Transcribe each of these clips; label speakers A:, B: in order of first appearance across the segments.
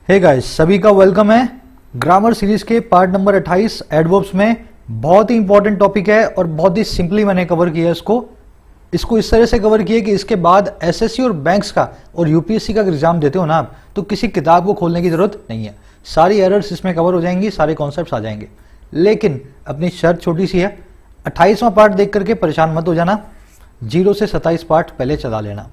A: Hey guys, सभी का welcome है। ग्रामर सीरीज के पार्ट नंबर 28 एडवर्ब्स में बहुत ही इंपॉर्टेंट टॉपिक है और बहुत ही सिंपली मैंने कवर किया इसको इस तरह से कवर किया कि इसके बाद एसएससी और बैंक्स का और यूपीएससी का एग्जाम देते हो ना आप, तो किसी किताब को खोलने की जरूरत नहीं है। सारी एरर्स इसमें कवर हो जाएंगी, सारे कॉन्सेप्ट्स आ जाएंगे। लेकिन अपनी शर्त छोटी सी है, 28वां पार्ट देख करके परेशान मत हो जाना, 0 से 27 पार्ट पहले चला लेना।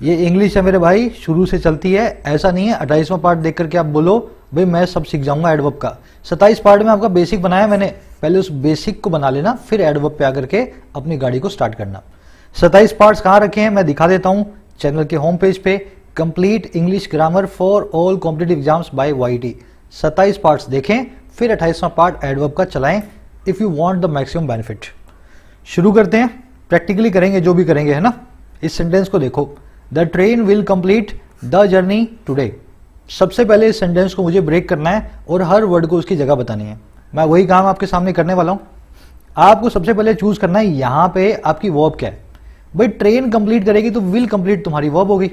A: ये इंग्लिश है मेरे भाई, शुरू से चलती है, ऐसा नहीं है 28वां पार्ट देख करके आप बोलो भाई मैं सब सीख जाऊंगा एडवर्ब का। 27 पार्ट में आपका बेसिक बनाया मैंने, पहले उस बेसिक को बना लेना, फिर एडवर्ब पे आकर के अपनी गाड़ी को स्टार्ट करना। 27 पार्ट्स कहाँ रखे हैं मैं दिखा देता हूँ चैनल के होम पेज पे, complete English grammar for all competitive exams by YT. 27 parts देखें, फिर 28वां पार्ट एडवर्ब का चलाएं if you want the maximum benefit. शुरू करते हैं, प्रैक्टिकली करेंगे जो भी करेंगे, है ना। इस सेंटेंस को देखो, the train will complete the journey today. सबसे पहले इस सेंटेंस को मुझे ब्रेक करना है और हर वर्ड को उसकी जगह बतानी है। मैं वही काम आपके सामने करने वाला हूं। आपको सबसे पहले चूज करना है यहां पे आपकी वर्ब क्या है। भाई ट्रेन कंप्लीट करेगी तो विल कंप्लीट तुम्हारी वर्ब होगी,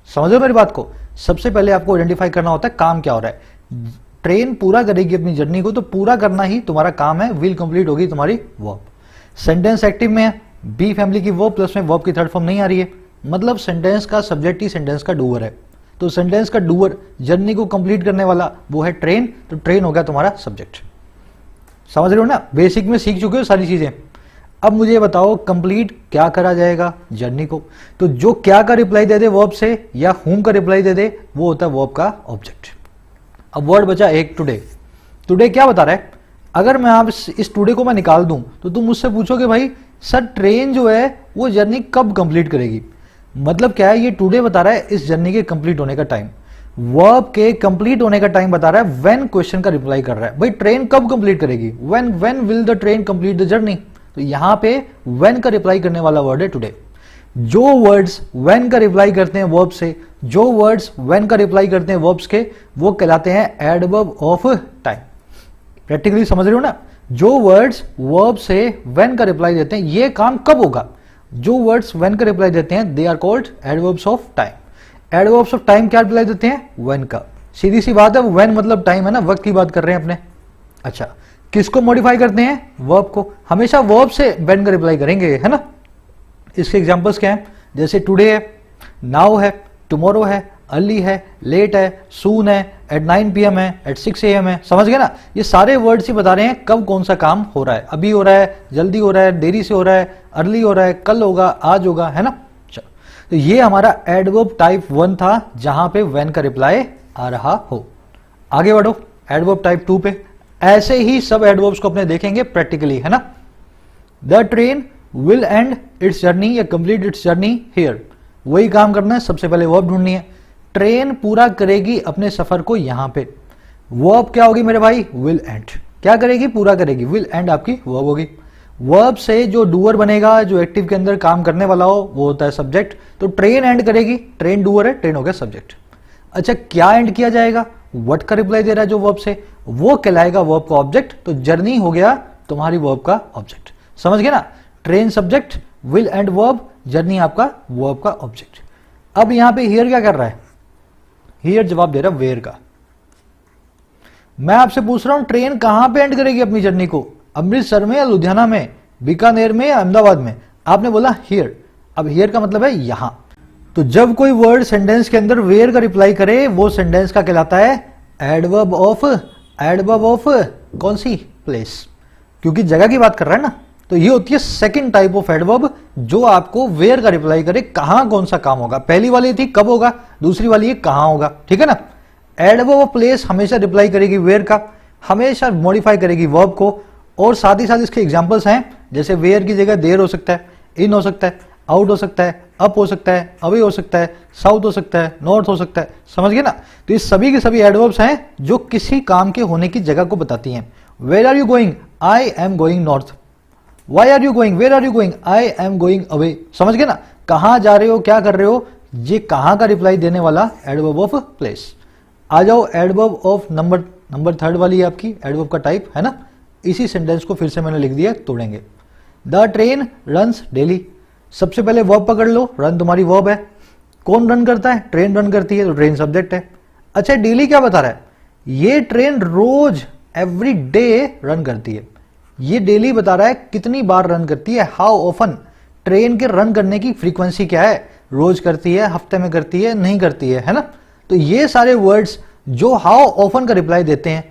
A: समझो मेरी बात को। सबसे पहले आपको आइडेंटिफाई करना होता है काम क्या हो रहा है। ट्रेन पूरा करेगी अपनी जर्नी को, तो पूरा करना ही तुम्हारा काम है, विल कंप्लीट होगी तुम्हारी वर्ब। सेंटेंस एक्टिव में है, बी फैमिली की वर्ब प्लस में वर्ब की थर्ड फॉर्म नहीं आ रही है, मतलब सेंटेंस का सब्जेक्ट ही सेंटेंस का डूअर है। तो सेंटेंस का डूअर जर्नी को कंप्लीट करने वाला वो है ट्रेन, तो ट्रेन हो गया तुम्हारा सब्जेक्ट। समझ रहे हो ना, बेसिक में सीख चुके हो सारी चीजें। अब मुझे बताओ कंप्लीट क्या करा जाएगा जर्नी को, तो जो क्या का रिप्लाई दे दे वर्ब से या हुम का रिप्लाई दे दे वो होता है वर्ब का ऑब्जेक्ट। अब वर्ड बचा एक, टुडे। टुडे क्या बता रहा है? अगर मैं आप इस टुडे को मैं निकाल दूं तो तुम मुझसे पूछोगे भाई सर ट्रेन जो है वो जर्नी कब कंप्लीट करेगी। मतलब क्या है, ये टुडे बता रहा है इस जर्नी के कंप्लीट होने का टाइम, वर्ब के कंप्लीट होने का टाइम बता रहा है, व्हेन क्वेश्चन का रिप्लाई कर रहा है। भाई ट्रेन कब कंप्लीट करेगी, when will the train complete the journey. तो यहां पे व्हेन का रिप्लाई करने वाला वर्ड है टुडे। जो वर्ड्स व्हेन का रिप्लाई करते हैं वर्ब से, जो वर्ड्स व्हेन का रिप्लाई करते हैं वर्ब्स के, वो कहलाते हैं एडवर्ब ऑफ टाइम। प्रैक्टिकली समझ रहे हो ना, जो वर्ड्स वर्ब से व्हेन का रिप्लाई देते हैं ये काम कब होगा, जो वर्ड्स व्हेन का रिप्लाई देते हैं they are called adverbs of time. Adverbs of time क्या रिप्लाई देते हैं, व्हेन का। सीधी सी बात है, व्हेन मतलब टाइम है ना, वक्त की बात कर रहे हैं अपने। अच्छा, किसको मॉडिफाई करते हैं, वर्ब को। हमेशा वर्ब से व्हेन का रिप्लाई करेंगे, है ना। इसके एग्जांपल्स क्या है, जैसे टुडे है, नाउ है, टुमारो है, अर्ली है, लेट है, सून है, एट 9 PM है, एट 6 AM है। समझ गए ना, ये सारे वर्ड्स ही बता रहे हैं कब कौन सा काम हो रहा है। अभी हो रहा है, जल्दी हो रहा है, देरी से हो रहा है, अर्ली हो रहा है, कल होगा, आज होगा, है ना। चलो, तो ये हमारा एडवर्ब टाइप 1 था जहां पे व्हेन का रिप्लाई आ रहा हो। आगे बढ़ो एडवर्ब टाइप 2 पे। ऐसे ही सब एडवर्ब्स को अपने देखेंगे प्रैक्टिकली, है ना। The train will and it's journey या कंप्लीट इट्स जर्नी हियर। वही काम करना है, सबसे पहले वर्ब ढूंढनी है। ट्रेन पूरा करेगी अपने सफर को यहां पे। वर्ब क्या होगी मेरे भाई, विल एंड। क्या करेगी, पूरा करेगी, विल एंड आपकी वर्ब होगी। वर्ब से जो डूअर बनेगा, जो एक्टिव के अंदर काम करने वाला हो, वो होता है सब्जेक्ट। तो ट्रेन एंड करेगी, ट्रेन डूअर है, ट्रेन हो गया सब्जेक्ट। अच्छा, क्या एंड किया जाएगा, व्हाट का रिप्लाई दे रहा है जो वर्ब से, वो कहलाएगा वर्ब का ऑब्जेक्ट। तो जर्नी हो गया तुम्हारी वर्ब का ऑब्जेक्ट। समझ गए ना, train subject, will and verb, journey आपका वर्ब का ऑब्जेक्ट। अब यहां पे हियर क्या कर रहा है, हियर जवाब दे रहा है वेयर का। मैं आपसे पूछ रहा हूं ट्रेन कहां पे एंड करेगी अपनी जर्नी को, अमृतसर में या लुधियाना में, बीकानेर में या अहमदाबाद में। आपने बोला हियर। अब हियर का मतलब है यहां। तो जब कोई वर्ड सेंटेंस के अंदर वेयर का रिप्लाई करे वो सेंटेंस का कहलाता है एडवर्ब ऑफ कौन सी, प्लेस, क्योंकि जगह की बात कर रहा है ना। तो ये होती है सेकंड टाइप ऑफ एडवर्ब जो आपको वेयर का रिप्लाई करे, कहां कौन सा काम होगा। पहली वाली थी कब होगा, दूसरी वाली है कहां होगा, ठीक है ना। एडवर्ब ऑफ प्लेस हमेशा रिप्लाई करेगी वेयर का, हमेशा मॉडिफाई करेगी वर्ब को। और साथ ही साथ इसके एग्जांपल्स हैं, जैसे वेयर की जगह देयर हो सकता है, इन हो सकता है, आउट हो सकता है, अप हो सकता है, अवे हो सकता है, साउथ हो सकता है, नॉर्थ हो सकता है। समझ गए ना। तो ये सभी के सभी एडवर्ब्स हैं जो किसी काम के होने की जगह को बताती हैं। Where are you going, I am going north. Why are you going, where are you going, I am going away. समझ गए ना, कहां जा रहे हो, क्या कर रहे हो, ये कहां का रिप्लाई देने वाला एडवर्ब ऑफ प्लेस। आ जाओ एडवर्ब ऑफ नंबर थर्ड वाली है आपकी एडवर्ब का टाइप, है ना। इसी सेंटेंस को फिर से मैंने लिख दिया, तोड़ेंगे। The train runs daily. सबसे पहले वर्ब पकड़ लो, रन तुम्हारी वर्ब है। कौन रन करता है, ट्रेन रन करती है, तो ट्रेन सब्जेक्ट है। अच्छा डेली क्या बता रहा है, ये ट्रेन रोज एवरी डे रन करती है। ये डेली बता रहा है कितनी बार रन करती है, हाउ ऑफन, ट्रेन के रन करने की फ्रीक्वेंसी क्या है, रोज करती है, हफ्ते में करती है, नहीं करती है ना। तो ये सारे वर्ड्स जो हाउ ऑफन का रिप्लाई देते हैं,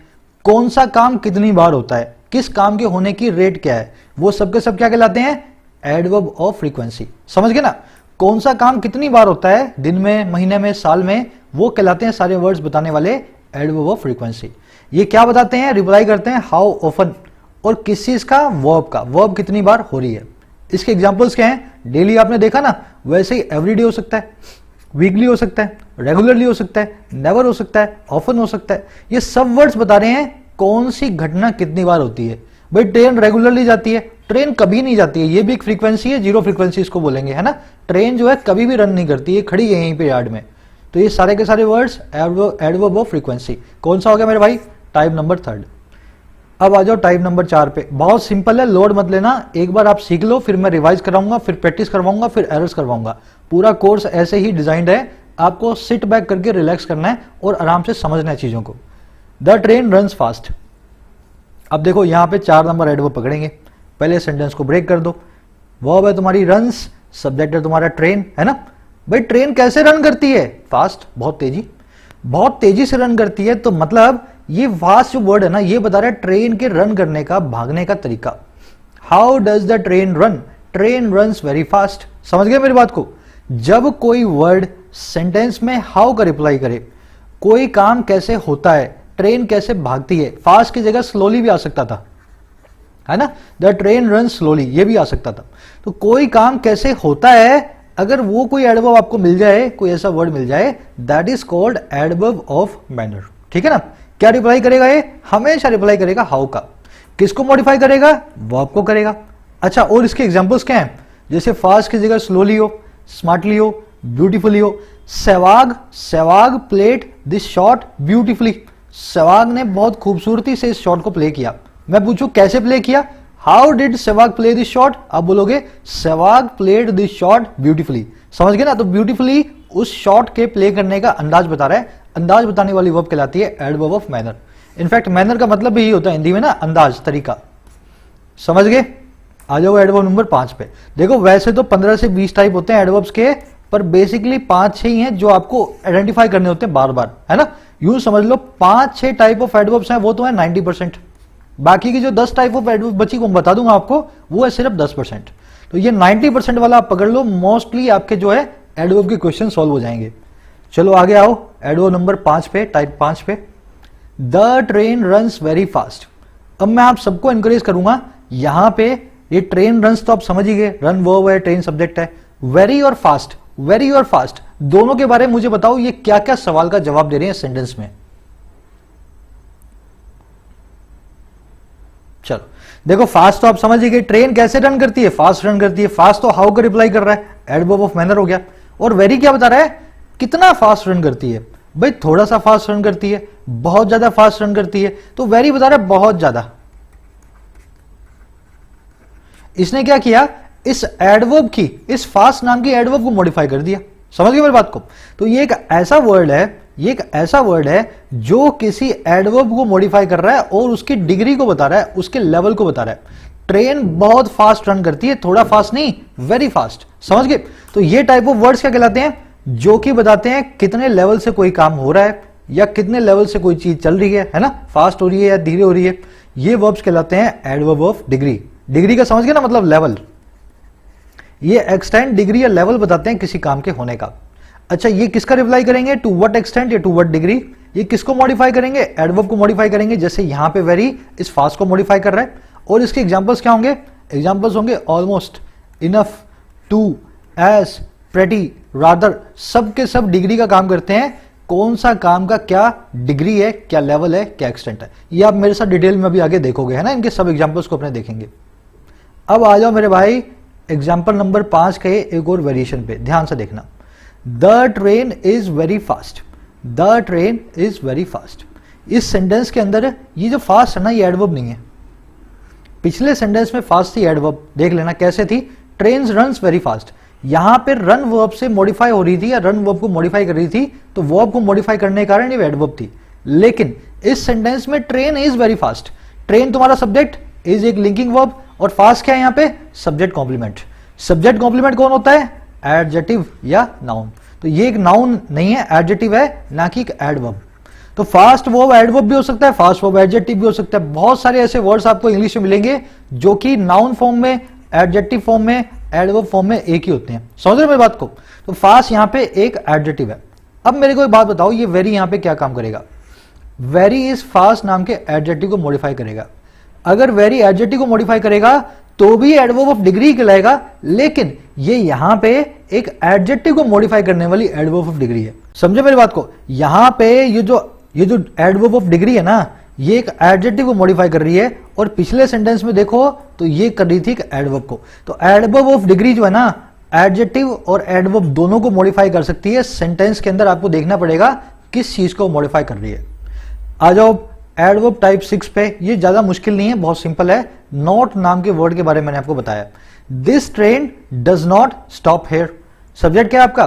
A: कौन सा काम कितनी बार होता है, किस काम के होने की रेट क्या है, वो सब के सब क्या कहलाते हैं, एडवर्ब ऑफ फ्रीक्वेंसी। समझ गए ना, कौन सा काम कितनी बार होता है, दिन में, महीने में, साल में, वो कहलाते हैं सारे वर्ड्स बताने वाले एडवर्ब ऑफ फ्रीक्वेंसी। ये क्या बताते हैं, रिप्लाई करते हैं हाउ ऑफन और किस चीज का, वर्ब का, वर्ब कितनी बार हो रही है। इसके एग्जांपल्स क्या हैं, डेली आपने देखा ना, वैसे ही एवरीडे हो सकता है, वीकली हो सकता है, रेगुलरली हो सकता है, नेवर हो सकता है, ऑफन हो सकता है। ये सब वर्ड्स बता रहे हैं कौन सी घटना कितनी बार होती है। भाई ट्रेन रेगुलरली जाती है, ट्रेन कभी नहीं जाती है, ये भी एक फ्रीक्वेंसी है, जीरो फ्रीक्वेंसी इसको बोलेंगे, है ना। ट्रेन जो है कभी भी रन नहीं करती है, खड़ी है यहीं पे यार्ड में। तो ये सारे के सारे वर्ड्स एडवर्ब ऑफ फ्रीक्वेंसी। कौन सा हो गया मेरे भाई, टाइप नंबर 3। अब आ जाओ टाइप नंबर 4 पे। बहुत सिंपल है, लोड मत लेना, एक बार आप सीख लो, फिर मैं रिवाइज कराऊंगा, फिर प्रैक्टिस करवाऊंगा, फिर एरर्स करवाऊंगा। पूरा कोर्स ऐसे ही डिजाइंड है, आपको सिट बैक करके रिलैक्स करना है और आराम से समझना है चीजों को। The train runs fast. अब देखो यहां पे 4 नंबर एडवर्ब पकड़ेंगे। पहले सेंटेंस को ब्रेक कर दो। वर्ब है तुम्हारी रन्स, सब्जेक्ट है तुम्हारा ट्रेन, है ना। भाई ट्रेन कैसे रन करती है, फास्ट, बहुत तेजी से रन करती है। तो मतलब ये फास्ट जो वर्ड है ना, ये बता रहा है ट्रेन के रन करने का, भागने का तरीका। How does the train run, train runs very fast. समझ गए मेरी बात को। जब कोई वर्ड सेंटेंस में हाउ का रिप्लाई करे, कोई काम कैसे होता है, ट्रेन कैसे भागती है, फास्ट की जगह स्लोली भी आ सकता था, है ना। द ट्रेन रन स्लोली, ये भी आ सकता था। तो कोई काम कैसे होता है, अगर वो कोई एडवर्ब आपको मिल जाए, कोई ऐसा वर्ड मिल जाए, that is called adverb of manner. ठीक है ना। क्या रिप्लाई करेगा ये, हमेशा रिप्लाई करेगा हाउ का। किसको मॉडिफाई करेगा, वर्ब को करेगा। अच्छा, और इसके एग्जांपल्स क्या हैं, जैसे फास्ट की जगह स्लोली हो, स्मार्टली हो, ब्यूटीफुली हो। Sehwag played this shot beautifully. Sehwag ने बहुत खूबसूरती से इस शॉट को प्ले किया। मैं पूछूं कैसे प्ले किया, how did Sehwag play this shot, आप बोलोगे Sehwag played this shot beautifully. समझ गए ना। तो ब्यूटीफुली उस शॉट के प्ले करने का अंदाज बता रहा है। अंदाज बताने वाली वर्ब कहलाती है adverb of manner. In fact manner का मतलब भी यही होता है हिंदी में ना, अंदाज, तरीका। समझ गए। आ जाओ एडवर्ब नंबर 5 पे। देखो वैसे तो 15 से 20 टाइप होते हैं एडवर्ब्स के, पर बेसिकली 5-6 ही हैं जो आपको आइडेंटिफाई करने होते हैं बार बार, है ना। यूं समझ लो 5-6 टाइप ऑफ एडवर्ब्स हैं, वो तो है 90%। बाकी की जो 10 टाइप ऑफ एडवर्ब बची वो बता दूंगा आपको, वो है सिर्फ 10%। तो ये 90% वाला आप पकड़ लो, मोस्टली आपके जो है एडवर्ब के क्वेश्चन सॉल्व हो जाएंगे। चलो आगे आओ एडवर्ब नंबर 5 पे, टाइप 5 पे। The train runs very fast. अब मैं आप सबको एनकरेज करूंगा, यहां पे ये ट्रेन रन्स तो आप समझ ही गए, रन वर्ब है, ट्रेन सब्जेक्ट है। वेरी और फास्ट दोनों के बारे में मुझे बताओ, ये क्या क्या सवाल का जवाब दे रहे हैं सेंटेंस में। चलो देखो, फास्ट तो आप समझ ही गए, ट्रेन कैसे रन करती है, फास्ट रन करती है। फास्ट तो हाउ का रिप्लाई कर रहा है, एडवर्ब ऑफ मैनर हो गया। और वेरी क्या बता रहा है, कितना फास्ट रन करती है। भाई थोड़ा सा फास्ट रन करती है, बहुत ज्यादा फास्ट रन करती है। तो वेरी बता रहा है बहुत ज्यादा। इसने क्या किया, इस एडवर्ब की, इस फास्ट नाम की एडवर्ब को मॉडिफाई कर दिया। समझ गए मेरी बात को। तो ये एक ऐसा वर्ड है जो किसी एडवर्ब को मॉडिफाई कर रहा है और उसकी डिग्री को बता रहा है, उसके लेवल को बता रहा है। ट्रेन बहुत फास्ट रन करती है, थोड़ा फास्ट नहीं, वेरी फास्ट। समझ गए। तो ये टाइप ऑफ वर्ड्स क्या कहलाते हैं, जो कि बताते हैं कितने लेवल से कोई काम हो रहा है या कितने लेवल से कोई चीज चल रही है ना, फास्ट हो रही है या धीरे हो रही है। ये वर्ब्स कहलाते हैं एडवर्ब ऑफ डिग्री। डिग्री का समझ गए ना, मतलब लेवल। ये एक्सटेंड, डिग्री या लेवल बताते हैं किसी काम के होने का। अच्छा, ये किसका रिप्लाई करेंगे, टू व्हाट एक्सटेंट या टू व्हाट डिग्री। ये किसको मॉडिफाई करेंगे, एडवर्ब को मॉडिफाई करेंगे। जैसे यहां पे वेरी इस फास्ट को मॉडिफाई कर रहा है। और इसके एग्जांपल्स क्या होंगे, एग्जांपल्स होंगे almost, enough, too, as, pretty, rather. सब के सब डिग्री का काम करते हैं। कौन सा काम का क्या डिग्री है, क्या लेवल है, क्या एक्सटेंट है, ये आप मेरे साथ डिटेल में अभी आगे देखोगे, है ना। इनके सब एग्जांपल्स को अपने देखेंगे। अब आ जाओ मेरे भाई एग्जाम्पल नंबर 5 के एक और वेरिएशन पे, ध्यान से देखना। The train is very fast. The train is very fast. इस सेंटेंस के अंदर ये जो फास्ट है ना, ये एडवर्ब नहीं है। पिछले सेंटेंस में फास्ट थी एडवर्ब, देख लेना कैसे थी, ट्रेन रन्स वेरी फास्ट। यहां पे रन वर्ब से मॉडिफाई हो रही थी या रन वर्ब को मॉडिफाई कर रही थी, तो वर्ब को मॉडिफाई करने के कारण ये एडवर्ब थी। लेकिन इस सेंटेंस में train is very fast, train तुम्हारा सब्जेक्ट, इज एक लिंकिंग वर्ब, और फास्ट क्या है यहाँ पे, सब्जेक्ट कॉम्प्लीमेंट। सब्जेक्ट कॉम्प्लीमेंट कौन होता है, एडजेक्टिव या नाउन। तो ये एक नाउन नहीं है, एडजेक्टिव है, ना कि एक एडवर्ब। तो फास्ट वर्ब एडवर्ब भी हो सकता है, फास्ट वर्ब एडजेक्टिव भी हो सकता है। बहुत सारे ऐसे वर्ड्स आपको इंग्लिश में मिलेंगे जो कि नाउन फॉर्म में, एडजेक्टिव फॉर्म में, एडवर्ब फॉर्म में एक ही होते हैं। समझ रहे मेरी बात को। तो फास्ट यहाँ पे एक एडजेक्टिव है। अब मेरे को एक बात बताओ, ये वेरी यहाँ पे क्या काम करेगा, वेरी इज फास्ट नाम के एडजेक्टिव को मॉडिफाई करेगा। अगर वेरी एडजेक्टिव को मॉडिफाई करेगा तो भी एडवर्ब ऑफ डिग्री कहलाएगा, लेकिन ये यहां पे एक एडजेक्टिव को मॉडिफाई करने वाली एडवर्ब ऑफ डिग्री है। समझे मेरी बात को। यहां पे ये जो एडवर्ब ऑफ डिग्री है ना, ये एक एडजेक्टिव को मॉडिफाई कर रही है, और पिछले सेंटेंस में देखो तो ये कर रही थी एक एडवर्ब को। तो एडवर्ब ऑफ डिग्री जो है ना, एडजेक्टिव और एडवर्ब दोनों को मॉडिफाई कर सकती है। सेंटेंस के अंदर आपको देखना पड़ेगा किस चीज को मॉडिफाई कर रही है। आ जाओ एडवर्ब टाइप 6 पे। ये ज्यादा मुश्किल नहीं है, बहुत सिंपल है। नॉट नाम के वर्ड के बारे में मैंने आपको बताया। This train does not stop hair. Subject क्या है आपका,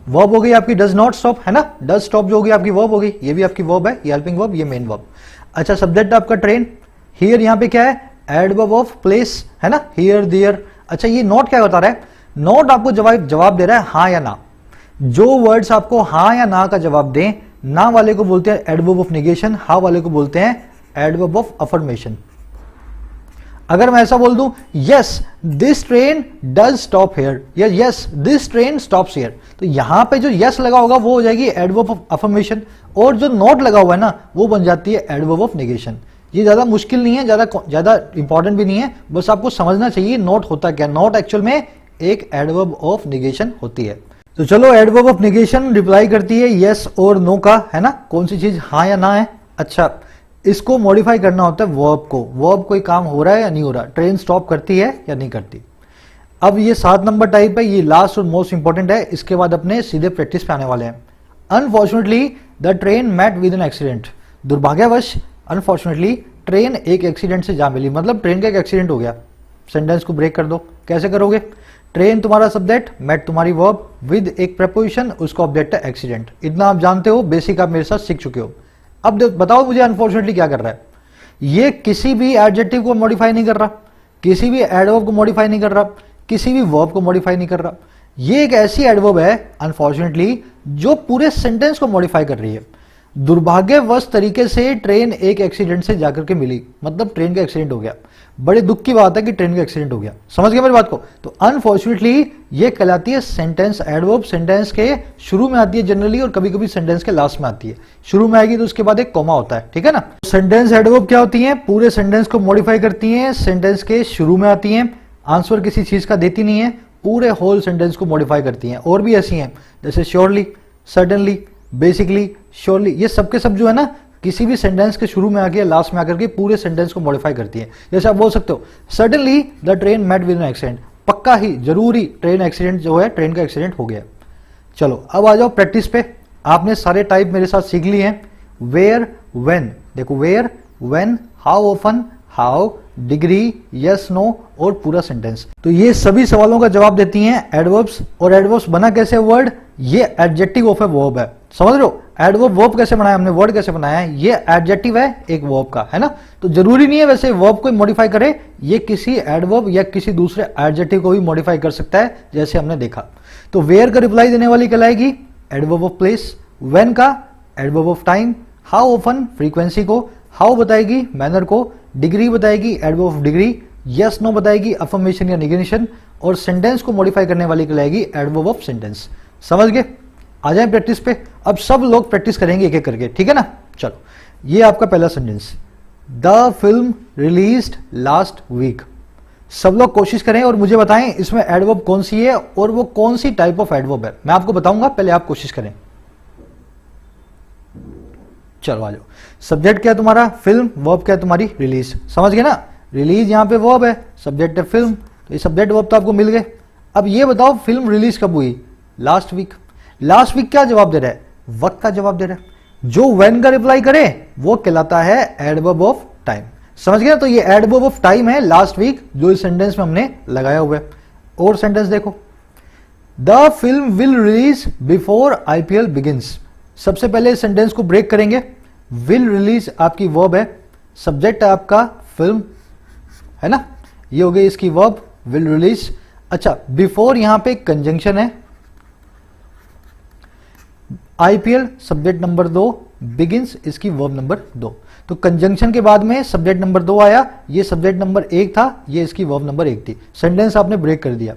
A: वर्ब हो गई आपकी डज नॉट स्टॉप, है ना। डज स्टॉप जो होगी आपकी वर्ब हो गई, ये भी आपकी वर्ब है, ये हेल्पिंग वर्ब, ये मेन वर्ब। अच्छा, सब्जेक्ट आपका ट्रेन। हियर यहाँ पे क्या है, एडवर्ब ऑफ प्लेस, है ना, हियर देयर। अच्छा, ये नॉट क्या बता रहा है, नॉट आपको जवाब दे रहा है हाँ या ना। जो वर्ड्स आपको हाँ या ना का जवाब दें, ना वाले को बोलते हैं एडवर्ब ऑफ नेगेशन, हाँ वाले को बोलते हैं एडवर्ब ऑफ अफर्मेशन। अगर मैं ऐसा बोल दूं, yes this train does stop here, या yes this train stops here, तो यहां पे जो यस लगा होगा वो हो जाएगी एडवर्ब ऑफ अफर्मेशन, और जो नॉट लगा हुआ है ना वो बन जाती है एडवर्ब ऑफ नेगेशन। ये ज्यादा मुश्किल नहीं है, ज्यादा इंपॉर्टेंट भी नहीं है, बस आपको समझना चाहिए नॉट होता क्या। नॉट एक्चुअल में एक एडवर्ब ऑफ नेगेशन होती है। तो चलो, एडवर्ब ऑफ नेगेशन रिप्लाई करती है यस और नो का, है ना, कौन सी चीज हाँ या ना है। अच्छा, इसको मॉडिफाई करना होता है वर्ब को। वर्ब कोई काम हो रहा है या नहीं हो रहा, ट्रेन स्टॉप करती है या नहीं करती। अब ये 7 नंबर टाइप है, ये लास्ट और मोस्ट इंपॉर्टेंट है। इसके बाद अपने सीधे प्रैक्टिस पे आने वाले हैं। Unfortunately the train met with an accident. दुर्भाग्यवश, अनफॉर्चुनेटली ट्रेन एक एक्सीडेंट से जा मिली, मतलब ट्रेन का एक एक्सीडेंट हो गया। सेंटेंस को ब्रेक कर दो। कैसे करोगे, ट्रेन तुम्हारा सब्जेक्ट, मेट तुम्हारी वर्ब, विद एक प्रपोजिशन, उसका ऑब्जेक्ट है एक्सीडेंट। इतना आप जानते हो, बेसिक आप मेरे साथ सीख चुके हो। अब बताओ मुझे अनफॉर्चुनेटली क्या कर रहा है। ये किसी भी एडजेक्टिव को मॉडिफाई नहीं कर रहा, किसी भी एडवर्ब को मॉडिफाई नहीं कर रहा, किसी भी वर्ब को मॉडिफाई नहीं कर रहा। ये एक ऐसी एडवर्ब है अनफॉर्चुनेटली जो पूरे सेंटेंस को मॉडिफाई कर रही है। दुर्भाग्यवश तरीके से ट्रेन एक एक्सीडेंट से जाकर के मिली, मतलब ट्रेन का एक्सीडेंट हो गया। बड़े दुख की बात है कि ट्रेन का एक्सीडेंट हो गया। समझ गए मेरी बात को। तो अनफॉर्चुनेटली ये कहलाती है सेंटेंस एडवर्ब। सेंटेंस के शुरू में आती है जनरली, और कभी कभी सेंटेंस के लास्ट में आती है। शुरू में आएगी तो उसके बाद एक कॉमा होता है, ठीक है ना। सेंटेंस एडवर्ब क्या होती है, पूरे सेंटेंस को मॉडिफाई करती है, सेंटेंस के शुरू में आती है, आंसर किसी चीज का देती नहीं है, पूरे होल सेंटेंस को मॉडिफाई करती हैं। और भी ऐसी हैं जैसे श्योरली, सडनली, बेसिकली, श्योरली, ये सब के सब जो है ना किसी भी सेंटेंस के शुरू में आके लास्ट में आकर के पूरे सेंटेंस को मॉडिफाई करती है। जैसे आप बोल सकते हो suddenly the train met with an accident, पक्का ही जरूरी ट्रेन एक्सीडेंट जो है, ट्रेन का एक्सीडेंट हो गया। चलो अब आ जाओ प्रैक्टिस पे। आपने सारे टाइप मेरे साथ सीख लिए हैं। वेयर, व्हेन, देखो where, when, how often, how, degree, yes, no और पूरा सेंटेंस। तो ये सभी सवालों का जवाब देती हैं एडवर्ब्स। और एडवर्ब्स बना कैसे वर्ड, ये एडजेक्टिव ऑफ ए वर्ब है। समझ रहे हो, एडवर्ब वर्ब कैसे बनाया हमने, वर्ड कैसे बनाया है, ये एडजेक्टिव है एक वर्ब का, है ना। तो जरूरी नहीं है वैसे वर्ब को मॉडिफाई करे, ये किसी एडवर्ब या किसी दूसरे एडजेक्टिव को भी मॉडिफाई कर सकता है, जैसे हमने देखा। तो वेयर का रिप्लाई देने वाली कहलाएगी एडवर्ब ऑफ प्लेस, व्हेन का adverb of time, how often frequency को, हाउ बताएगी मैनर को, डिग्री बताएगी adverb of degree, yes no बताएगी अफर्मेशन या निगेशन, और सेंटेंस को मॉडिफाई करने वाली कहलाएगी एडवर्ब ऑफ सेंटेंस। समझ गए। आ जाए प्रैक्टिस पे। अब सब लोग प्रैक्टिस करेंगे एक एक करके, ठीक है ना। चलो, ये आपका पहला sentence, the film released last week. सब लोग कोशिश करें और मुझे बताएं इसमें एडवर्ब कौन सी है और वो कौन सी टाइप ऑफ एडवर्ब है। मैं आपको बताऊंगा, पहले आप कोशिश करें। चलो आ जाओ। सब्जेक्ट क्या है तुम्हारा, फिल्म, वर्ब क्या है तुम्हारी, रिलीज। समझ गए ना, रिलीज यहाँ पे वर्ब है, सब्जेक्ट है फिल्म, तो ये सब्जेक्ट वर्ब तो आपको मिल गए। अब ये बताओ फिल्म रिलीज कब हुई, लास्ट वीक। लास्ट वीक क्या जवाब दे रहा है, वक्त का जवाब दे रहा है। जो व्हेन का रिप्लाई करे वो कहलाता है एडवर्ब ऑफ टाइम। समझ गए। तो ये एडवर्ब ऑफ टाइम है लास्ट वीक, जो इस सेंटेंस में हमने लगाया हुआ है। और सेंटेंस देखो, the film will release before IPL begins. सबसे पहले इस सेंटेंस को ब्रेक करेंगे। विल रिलीज आपकी वर्ब है, सब्जेक्ट है आपका फिल्म, है ना, ये हो गई इसकी वर्ब विल रिलीज। अच्छा, बिफोर यहां पे कंजंक्शन है, आईपीएल सब्जेक्ट नंबर 2, बिगिंस इसकी वर्ब नंबर 2। तो कंजंक्शन के बाद में सब्जेक्ट नंबर 2 आया, ये सब्जेक्ट नंबर 1 था, ये इसकी वर्ब नंबर 1 थी। सेंटेंस आपने ब्रेक कर दिया।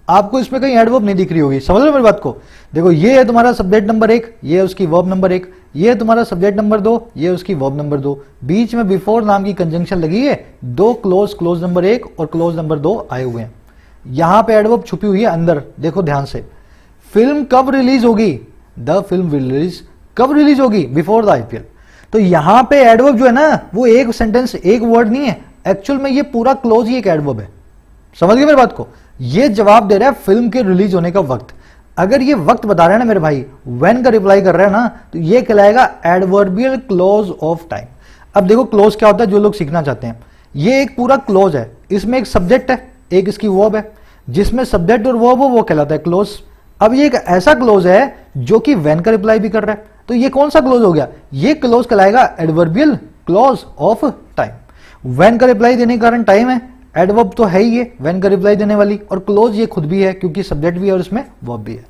A: आपको इसमें कहीं एडवर्ब नहीं दिख रही होगी, समझ लो मेरी बात को। देखो, ये है तुम्हारा सब्जेक्ट नंबर 1, ये है उसकी वर्ब नंबर 1, ये है तुम्हारा सब्जेक्ट नंबर 2, ये है उसकी वर्ब नंबर 2। बीच में बिफोर नाम की कंजंक्शन लगी है, 2 क्लोज नंबर 1 और क्लोज नंबर 2 आए हुए हैं। यहां पे एडवर्ब छुपी हुई है अंदर, देखो ध्यान से। फिल्म कब रिलीज होगी, द फिल्म विल रिलीज, कब रिलीज होगी, बिफोर द आईपीएल। तो यहां पे एडवर्ब जो है ना, वो एक सेंटेंस एक वर्ड नहीं है, एक्चुअल में ये पूरा क्लोज ही एक एडवर्ब है। समझ गए मेरी बात को। ये जवाब दे रहा है फिल्म के रिलीज होने का वक्त। अगर ये वक्त बता रहा है ना मेरे भाई, व्हेन का रिप्लाई कर रहा है ना, तो ये कहलाएगा एडवर्बियल क्लोज ऑफ टाइम। अब देखो क्लोज क्या होता है, जो लोग सीखना चाहते हैं, ये एक पूरा क्लोज है, इसमें एक सब्जेक्ट है, एक इसकी वर्ब है, जिसमें सब्जेक्ट और वर्ब हो वो कहलाता है क्लोज। अब ये एक ऐसा क्लोज है जो कि व्हेन का रिप्लाई भी कर रहा है, तो ये कौन सा क्लोज हो गया, ये क्लोज कहलाएगा adverbial close of time. When का रिप्लाई देने के कारण टाइम है, एडवर्ब तो है ही ये व्हेन का रिप्लाई देने वाली, और क्लोज ये खुद भी है क्योंकि सब्जेक्ट भी है और इसमें वर्ब भी है।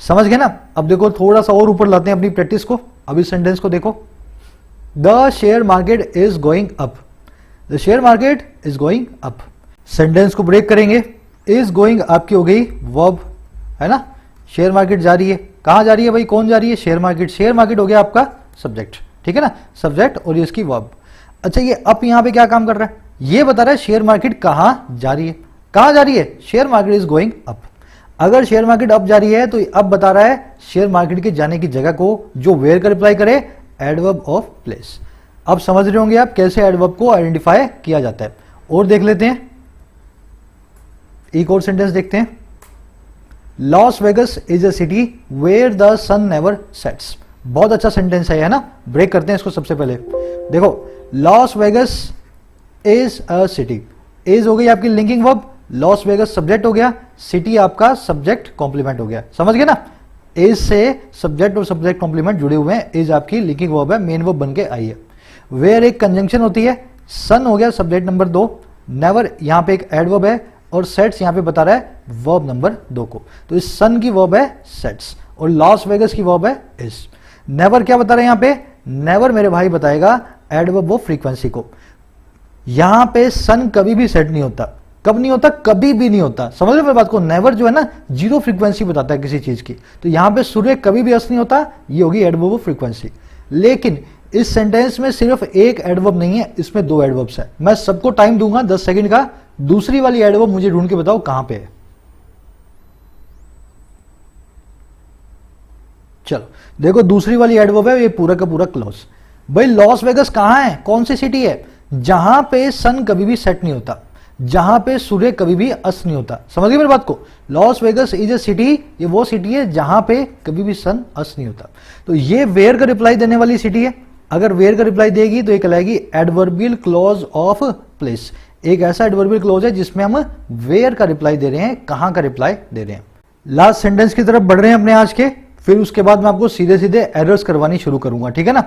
A: समझ गए ना। अब देखो थोड़ा सा और ऊपर लाते हैं अपनी प्रैक्टिस को। अब इस सेंटेंस को देखो, the share market is going up, the share market is going up. Sentence को ब्रेक करेंगे। इज गोइंग आपकी हो गई वर्ब, है ना, शेयर मार्केट जा रही है, कहां जा रही है भाई, कौन जा रही है, शेयर मार्केट। शेयर मार्केट हो गया आपका सब्जेक्ट, ठीक है ना, सब्जेक्ट और ये इसकी वर्ब। अच्छा, ये अप यहां पे क्या काम कर रहा है, ये बता रहा है शेयर मार्केट कहां जा रही है, कहां जा रही है, share market is going up. अगर शेयर मार्केट अप जा रही है तो अब बता रहा है शेयर मार्केट के जाने की जगह को, जो वेयर का रिप्लाई करे, एडवर्ब ऑफ प्लेस। अब समझ रहे होंगे आप कैसे एडवर्ब को आइडेंटिफाई किया जाता है। और देख लेते हैं, एक और सेंटेंस देखते हैं। Las Vegas is a city where the sun never sets. बहुत अच्छा सेंटेंस है ना। ब्रेक करते हैं इसको। सबसे पहले देखो, loss Vegas is a city, is हो गई आपकी linking verb, Las Vegas subject हो गया, सिटी आपका सब्जेक्ट कॉम्प्लीमेंट हो गया। समझ गए ना। इज से सब्जेक्ट और सब्जेक्ट कॉम्प्लीमेंट जुड़े हुए हैं, इज आपकी लिंकिंग वर्ब है, मेन वर्ब बन के आई है। वेयर एक कंजंक्शन होती है, सन हो गया सब्जेक्ट नंबर 2, नेवर यहां पे एक एडवर्ब है, और सेट्स यहां पे बता रहा है वर्ब नंबर 2 को। तो इस सन की वर्ब है सेट्स और लॉस वेगस की वर्ब है इज। नेवर क्या बता रहे हैं यहां पे, नेवर मेरे भाई बताएगा एडवर्ब ऑफ फ्रीक्वेंसी को। यहां पे सन कभी भी सेट नहीं होता, कब नहीं होता, कभी भी नहीं होता। समझ लो मेरी बात को। नेवर जो है ना, जीरो फ्रीक्वेंसी बताता है किसी चीज की, तो यहां पे सूर्य कभी भी अस्त नहीं होता, ये होगी एडवर्ब ऑफ फ्रीक्वेंसी। लेकिन इस सेंटेंस में सिर्फ एक एडवर्ब नहीं है, इसमें 2 एडवर्ब्स है। मैं सबको टाइम दूंगा 10 सेकंड का, दूसरी वाली एडवर्ब मुझे ढूंढ के बताओ कहां पे है। चलो देखो, दूसरी वाली एडवर्ब है, ये पूरा का पूरा क्लोज। भाई लॉस वेगस कहां है, कौन सी सिटी है, जहां पे सन कभी भी सेट नहीं होता, जहां पे सूर्य कभी भी अस्त नहीं होता। समझ गए मेरी बात को। Loss Vegas is a city, ये वो सिटी है जहां पे कभी भी सन अस्त नहीं होता। तो ये वेयर का रिप्लाई देने वाली सिटी है। अगर वेयर का रिप्लाई देगी तो ये कहलाएगी एडवर्बियल क्लॉज ऑफ प्लेस। एक ऐसा एडवर्बियल क्लॉज है जिसमें हम वेयर का रिप्लाई दे रहे हैं, कहां का रिप्लाई दे रहे हैं। लास्ट सेंटेंस की तरफ बढ़ रहे हैं अपने आज के, फिर उसके बाद मैं आपको सीधे सीधे एरर्स करवानी शुरू करूंगा, ठीक है ना।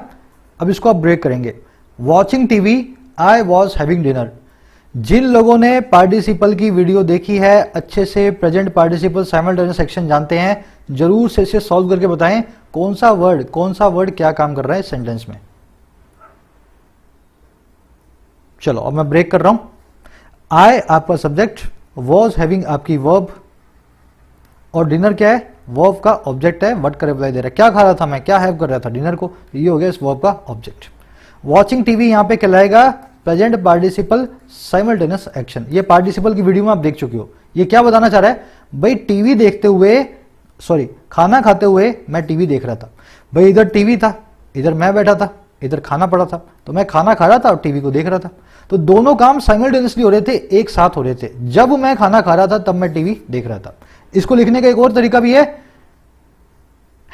A: अब इसको आप ब्रेक करेंगे। Watching TV I was having dinner. जिन लोगों ने पार्टिसिपल की वीडियो देखी है, अच्छे से प्रेजेंट पार्टिसिपल साइमल्टेनियस एक्शन जानते हैं, जरूर से इसे सॉल्व करके बताएं कौन सा वर्ड क्या काम कर रहा है सेंटेंस में। चलो अब मैं ब्रेक कर रहा हूं। आई आपका सब्जेक्ट, वॉज हैविंग आपकी वर्ब, और डिनर क्या है, वर्ब का ऑब्जेक्ट है, व्हाट का रिप्लाई दे रहा है। क्या खा रहा था मैं, क्या हैव कर रहा था, डिनर को, ये हो गया इस वर्ब का ऑब्जेक्ट। वॉचिंग टीवी यहां पे कहलाएगा प्रेजेंट पार्टिसिपल साइमल्टेनियस एक्शन। ये पार्टिसिपल की वीडियो में आप देख चुके हो। ये क्या बताना चाह रहा है, भाई टीवी देखते हुए, सॉरी खाना खाते हुए मैं टीवी देख रहा था। भाई इधर टीवी था, इधर मैं बैठा था, इधर खाना पड़ा था, तो मैं खाना खा रहा था और टीवी को देख रहा था। तो दोनों काम साइमल्टेनियसली हो रहे थे, एक साथ हो रहे थे। जब मैं खाना खा रहा था तब मैं टीवी देख रहा था। इसको लिखने का एक और तरीका भी है,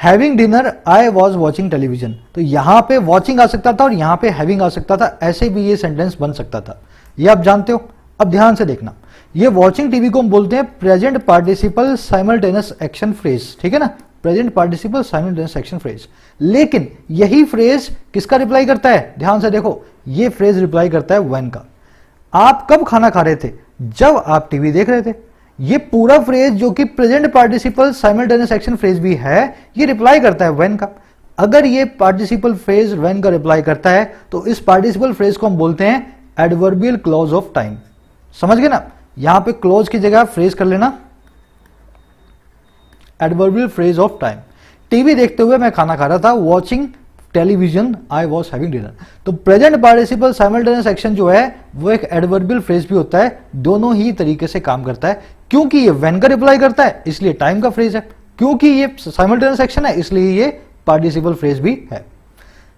A: having dinner I was watching television. तो यहां पे वॉचिंग आ सकता था और यहां पे हैविंग आ सकता था, ऐसे भी ये सेंटेंस बन सकता था। ये आप जानते हो। अब ध्यान से देखना, ये वॉचिंग टीवी को हम बोलते हैं present participle simultaneous action phrase, ठीक है ना, present participle simultaneous action phrase. लेकिन यही फ्रेज किसका रिप्लाई करता है, ध्यान से देखो, ये फ्रेज रिप्लाई करता है व्हेन का। आप कब खाना खा रहे थे, जब आप टीवी देख रहे थे। ये पूरा फ्रेज जो कि present participle simultaneous action phrase भी है, ये रिप्लाई करता है व्हेन का। अगर ये पार्टिसिपल फ्रेज व्हेन का रिप्लाई करता है तो इस पार्टिसिपल फ्रेज को हम बोलते हैं एडवर्बियल क्लॉज ऑफ टाइम। समझ गए ना, यहां पे क्लॉज की जगह फ्रेज कर लेना adverbial phrase of time. TV देखते हुए मैं खाना खा रहा था, watching television I was having dinner. तो प्रेजेंट पार्टिसिपल साइमल्टेनियस एक्शन जो है वो एक एडवर्बियल फ्रेज भी होता है, दोनों ही तरीके से काम करता है। क्योंकि ये व्हेन का रिप्लाई करता है इसलिए टाइम का फ्रेज है, क्योंकि ये साइमल्टेनियस एक्शन है इसलिए ये पार्टिसिपल फ्रेज भी है।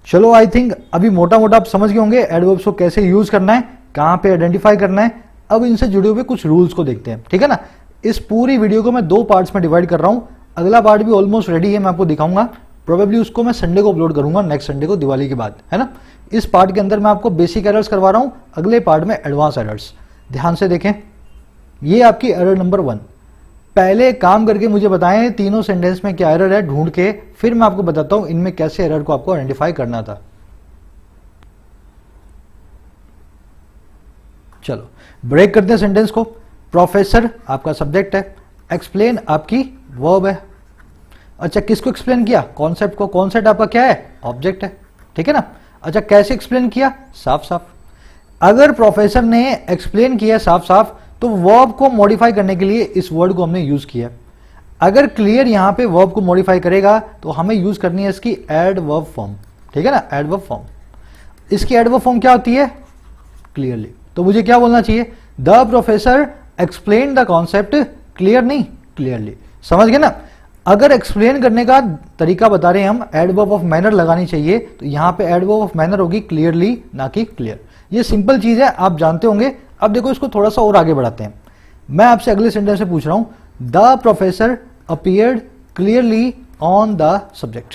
A: चलो आई थिंक अभी मोटा मोटा आप समझ गए होंगे एडवर्ब्स को कैसे यूज करना है, कहां पे आइडेंटिफाई करना है। अब इनसे जुड़े हुए कुछ रूल्स को देखते हैं, ठीक है ना। इस पूरी वीडियो को मैं 2 पार्ट्स में डिवाइड कर रहा हूं, अगला पार्ट भी ऑलमोस्ट रेडी है, मैं आपको दिखाऊंगा। प्रोबेबली उसको मैं संडे को अपलोड करूंगा, नेक्स्ट संडे को, दिवाली के बाद, है ना। इस पार्ट के अंदर मैं आपको बेसिक एरर्स करवा रहा हूं, अगले पार्ट में एडवांस एरर्स। ध्यान से देखें, ये आपकी एरर नंबर 1। पहले काम करके मुझे बताएं तीनों सेंटेंस में क्या एरर है, ढूंढ के फिर मैं आपको बताता हूं इनमें कैसे एरर को आपको आइडेंटिफाई करना था। चलो ब्रेक करते हैं सेंटेंस को। प्रोफेसर आपका सब्जेक्ट है, एक्सप्लेन आपकी वर्ब है। अच्छा, किसको एक्सप्लेन किया, कॉन्सेप्ट को। कॉन्सेप्ट आपका क्या है, ऑब्जेक्ट है, ठीक है ना। अच्छा, कैसे एक्सप्लेन किया, साफ साफ। अगर प्रोफेसर ने एक्सप्लेन किया साफ साफ तो वर्ब को मॉडिफाई करने के लिए इस वर्ड को हमने यूज किया। अगर क्लियर यहां पे वर्ब को मॉडिफाई करेगा तो हमें यूज करनी है इसकी एडवर्ब फॉर्म, ठीक है ना, एडवर्ब फॉर्म। इसकी एडवर्ब फॉर्म क्या होती है, क्लियरली। तो मुझे क्या बोलना चाहिए, the professor explain the concept clear, नहीं क्लियरली। समझ गए ना। अगर एक्सप्लेन करने का तरीका बता रहे हैं हम, एडवर्ब ऑफ मैनर लगानी चाहिए, तो यहां पे एडवर्ब ऑफ मैनर होगी क्लियरली, ना कि क्लियर। ये सिंपल चीज है, आप जानते होंगे। अब देखो इसको थोड़ा सा और आगे बढ़ाते हैं। मैं आपसे अगले सेंटेंस से पूछ रहा हूं, the professor appeared clearly on the subject.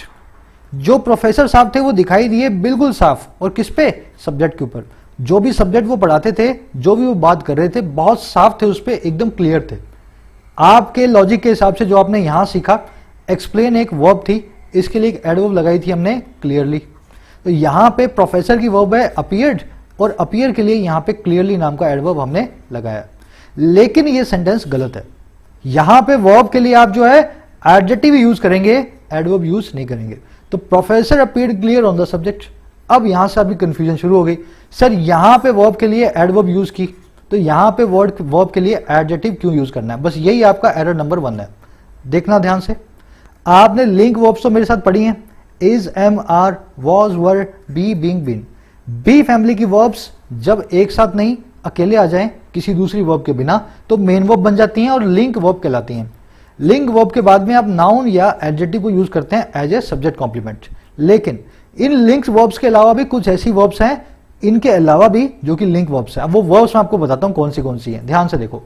A: जो प्रोफेसर साहब थे वो दिखाई दिए बिल्कुल साफ, और किस पे, सब्जेक्ट के ऊपर। जो भी सब्जेक्ट वो पढ़ाते थे, जो भी वो बात कर रहे थे, बहुत साफ थे, उस पर एकदम क्लियर थे। आपके लॉजिक के हिसाब से जो आपने यहां सीखा, एक्सप्लेन एक वर्ब थी, इसके लिए एक एडवर्ब लगाई थी हमने क्लियरली। तो यहां पे प्रोफेसर की वर्ब है अपीयर्ड, और अपीयर के लिए यहां पे क्लियरली नाम का एडवर्ब हमने लगाया। लेकिन ये सेंटेंस गलत है। यहां पे वर्ब के लिए आप जो है एडजेक्टिव यूज करेंगे, एडवर्ब यूज नहीं करेंगे। तो professor appeared clear on the subject. अब यहां से आपकी कंफ्यूजन शुरू हो गई, सर यहां पे वर्ब के लिए एडवर्ब यूज की, तो यहां पे वर्ब के लिए एडजेक्टिव क्यों यूज करना है। बस यही आपका एरर नंबर 1 है। देखना ध्यान से, आपने लिंक वर्ब्स तो मेरे साथ पढ़ी हैं, is, am, are, was, were, be, being, been. Be family की वर्ब्स जब एक साथ नहीं, अकेले आ जाएं किसी दूसरी वर्ब के बिना, तो मेन वर्ब बन जाती हैं और लिंक वर्ब कहलाती हैं। लिंक वर्ब के बाद में आप नाउन या एडजेक्टिव को यूज करते हैं एज ए सब्जेक्ट कॉम्प्लीमेंट। लेकिन इन लिंक्स वर्ब्स के अलावा भी कुछ ऐसी वर्ब्स हैं, इनके अलावा भी जो कि लिंक वर्ब्स हैं। अब वो वर्ब्स मैं आपको बताता हूं कौन सी हैं, ध्यान से देखो।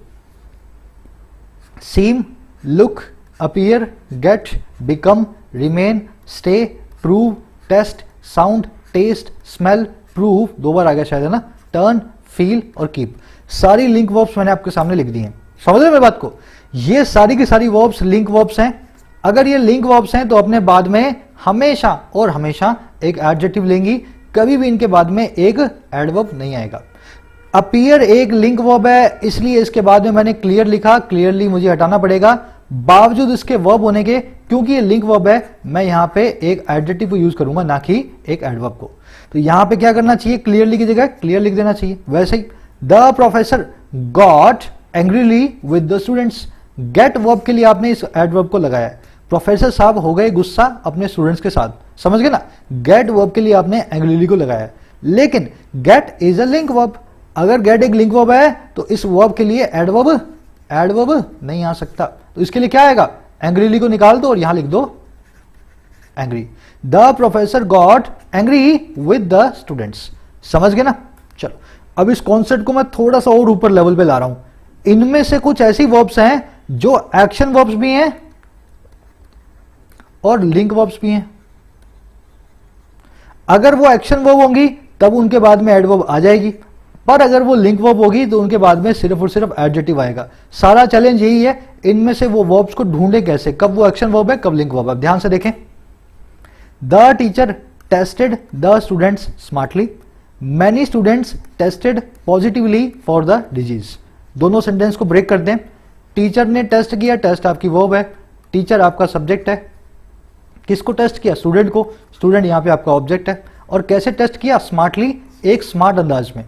A: Seem, look, appear, get, become, remain, stay, prove, taste, sound, taste, smell, prove, 2 बार आ गया शायद, है ना, टर्न, फील और कीप। सारी लिंक वर्ब्स मैंने आपके सामने लिख दी हैं। समझ रहे मेरी बात को, ये सारी की सारी वर्ब्स लिंक वर्ब्स हैं। अगर ये लिंक वर्ब्स हैं तो अपने बाद में हमेशा और हमेशा एक एडजेक्टिव लेंगी, कभी भी इनके बाद में एक एडवर्ब नहीं आएगा। अपीयर एक लिंक वर्ब है, इसलिए इसके बाद में मैंने क्लियर लिखा, क्लियरली मुझे हटाना पड़ेगा, बावजूद इसके वर्ब होने के, क्योंकि ये लिंक वर्ब है, मैं यहां पे एक एडजेक्टिव को यूज करूंगा, ना कि एक एडवर्ब को। तो यहां पे क्या करना चाहिए, क्लियरली की जगह क्लियर लिख देना चाहिए। वैसे ही the professor got angrily with the students. Get verb के लिए आपने इस एडवर्ब को लगाया है। प्रोफेसर साहब हो गए गुस्सा अपने स्टूडेंट्स के साथ, समझ गए ना। गेट वर्ब के लिए आपने एंग्रीली को लगाया है। लेकिन get is a link verb. अगर गेट एक लिंक वर्ब है तो इस वर्ब के लिए एडवर्ब नहीं आ सकता। तो इसके लिए क्या आएगा, एंग्रीली को निकाल दो और यहां लिख दो angry. The professor got angry with the students. समझ गए ना। चलो अब इस कॉन्सेप्ट को मैं थोड़ा सा और ऊपर लेवल पे ला रहा हूं। इनमें से कुछ ऐसी वर्ब्स हैं जो एक्शन वर्ब्स भी हैं और लिंक वर्ब्स भी हैं। अगर वो एक्शन वर्ब होंगी तब उनके बाद में एडवर्ब आ जाएगी, पर अगर वो लिंक वर्ब होगी तो उनके बाद में सिर्फ और सिर्फ एडजेक्टिव आएगा। सारा चैलेंज यही है, इनमें से वो वर्ब्स को ढूंढे कैसे, कब वो एक्शन वर्ब है कब लिंक वर्ब है। ध्यान से देखें, the teacher tested the students smartly, many students tested positively for the disease. दोनों सेंटेंस को ब्रेक करते हैं। टीचर ने टेस्ट किया, टेस्ट आपकी वर्ब है, टीचर आपका सब्जेक्ट है। किसको टेस्ट किया, स्टूडेंट को, स्टूडेंट यहाँ पे आपका ऑब्जेक्ट है। और कैसे टेस्ट किया, स्मार्टली, एक स्मार्ट अंदाज में।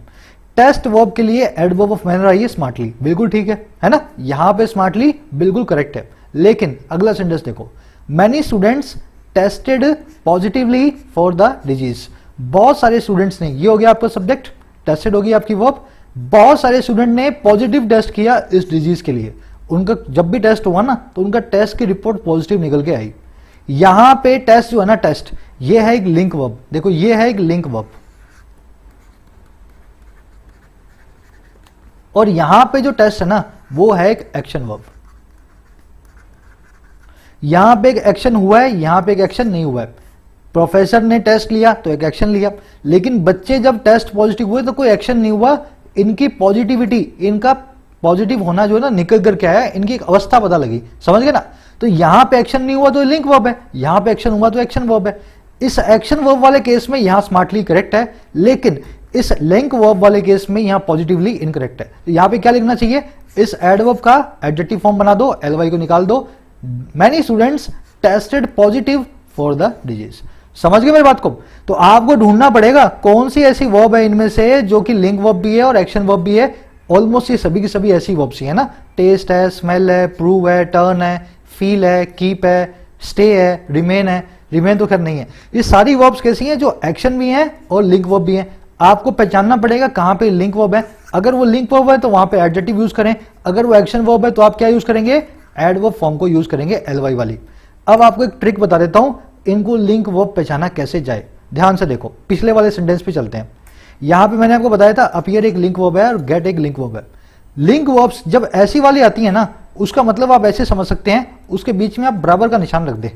A: टेस्ट वर्ब के लिए एडवर्ब ऑफ मैनर आई है स्मार्टली, बिल्कुल ठीक है ना, यहाँ पे स्मार्टली बिल्कुल करेक्ट है। लेकिन अगला सेंटेंस देखो, many students tested positively for the disease. बहुत सारे स्टूडेंट्स ने, ये हो गया आपका सब्जेक्ट, टेस्टेड होगी आपकी वर्ब। बहुत सारे स्टूडेंट ने पॉजिटिव टेस्ट किया इस डिजीज के लिए। उनका जब भी टेस्ट हुआ ना तो उनका टेस्ट की रिपोर्ट पॉजिटिव निकल के आई। यहां पे टेस्ट जो है ना, टेस्ट, ये है एक लिंक वर्ब। देखो ये है एक लिंक वर्ब, और यहां पे जो टेस्ट है ना वो है एक एक्शन वर्ब। यहां पे एक एक्शन हुआ है, यहां पे एक एक्शन नहीं हुआ है। प्रोफेसर ने टेस्ट लिया तो एक एक्शन लिया, लेकिन बच्चे जब टेस्ट पॉजिटिव हुए तो कोई एक्शन नहीं हुआ। इनकी पॉजिटिविटी, इनका पॉजिटिव होना जो है ना निकल कर क्या है, इनकी एक अवस्था पता लगी, समझ गए ना। तो यहां पे एक्शन नहीं हुआ तो लिंक वर्ब है, यहां पे एक्शन हुआ तो एक्शन वर्ब है। इस एक्शन वर्ब वाले केस में यहां स्मार्टली करेक्ट है, लेकिन इस लिंक वर्ब वाले केस में यहां पॉजिटिवली इनकरेक्ट है। तो यहां पे क्या लिखना चाहिए, इस एडवर्ब का एडजेक्टिव फॉर्म बना दो, एलवाई को निकाल दो, many students tested positive for the disease. समझ गए मेरी बात को। तो आपको ढूंढना पड़ेगा कौन सी ऐसी वर्ब है इनमें से जो कि लिंक वर्ब भी है और एक्शन वर्ब भी है। ऑलमोस्ट ये सभी की सभी ऐसी वर्ब्स ही है ना, टेस्ट है, स्मेल है, प्रूव है, टर्न है, फील है, कीप है, स्टे है, रिमेन है। रिमेन तो खैर नहीं है। ये सारी वर्ब्स कैसी हैं जो एक्शन भी हैं और लिंक वर्ब भी हैं। आपको पहचानना पड़ेगा कहां पे लिंक वर्ब है। अगर वो लिंक वर्ब है तो वहां पे एडजेक्टिव यूज करें, अगर वो एक्शन वर्ब है तो आप क्या यूज करेंगे, एडवर्ब फॉर्म को यूज करेंगे, एलवाई वाली। अब आपको एक ट्रिक बता देता हूं, इनको लिंक वर्ब पहचाना कैसे जाए। ध्यान से देखो, पिछले वाले सेंटेंस पे चलते हैं। यहां पे मैंने आपको बताया था अपीयर एक लिंक वर्ब है और गेट एक लिंक वर्ब है। लिंक वर्ब्स जब ऐसी वाली आती है ना, उसका मतलब आप ऐसे समझ सकते हैं, उसके बीच में आप बराबर का निशान रख दे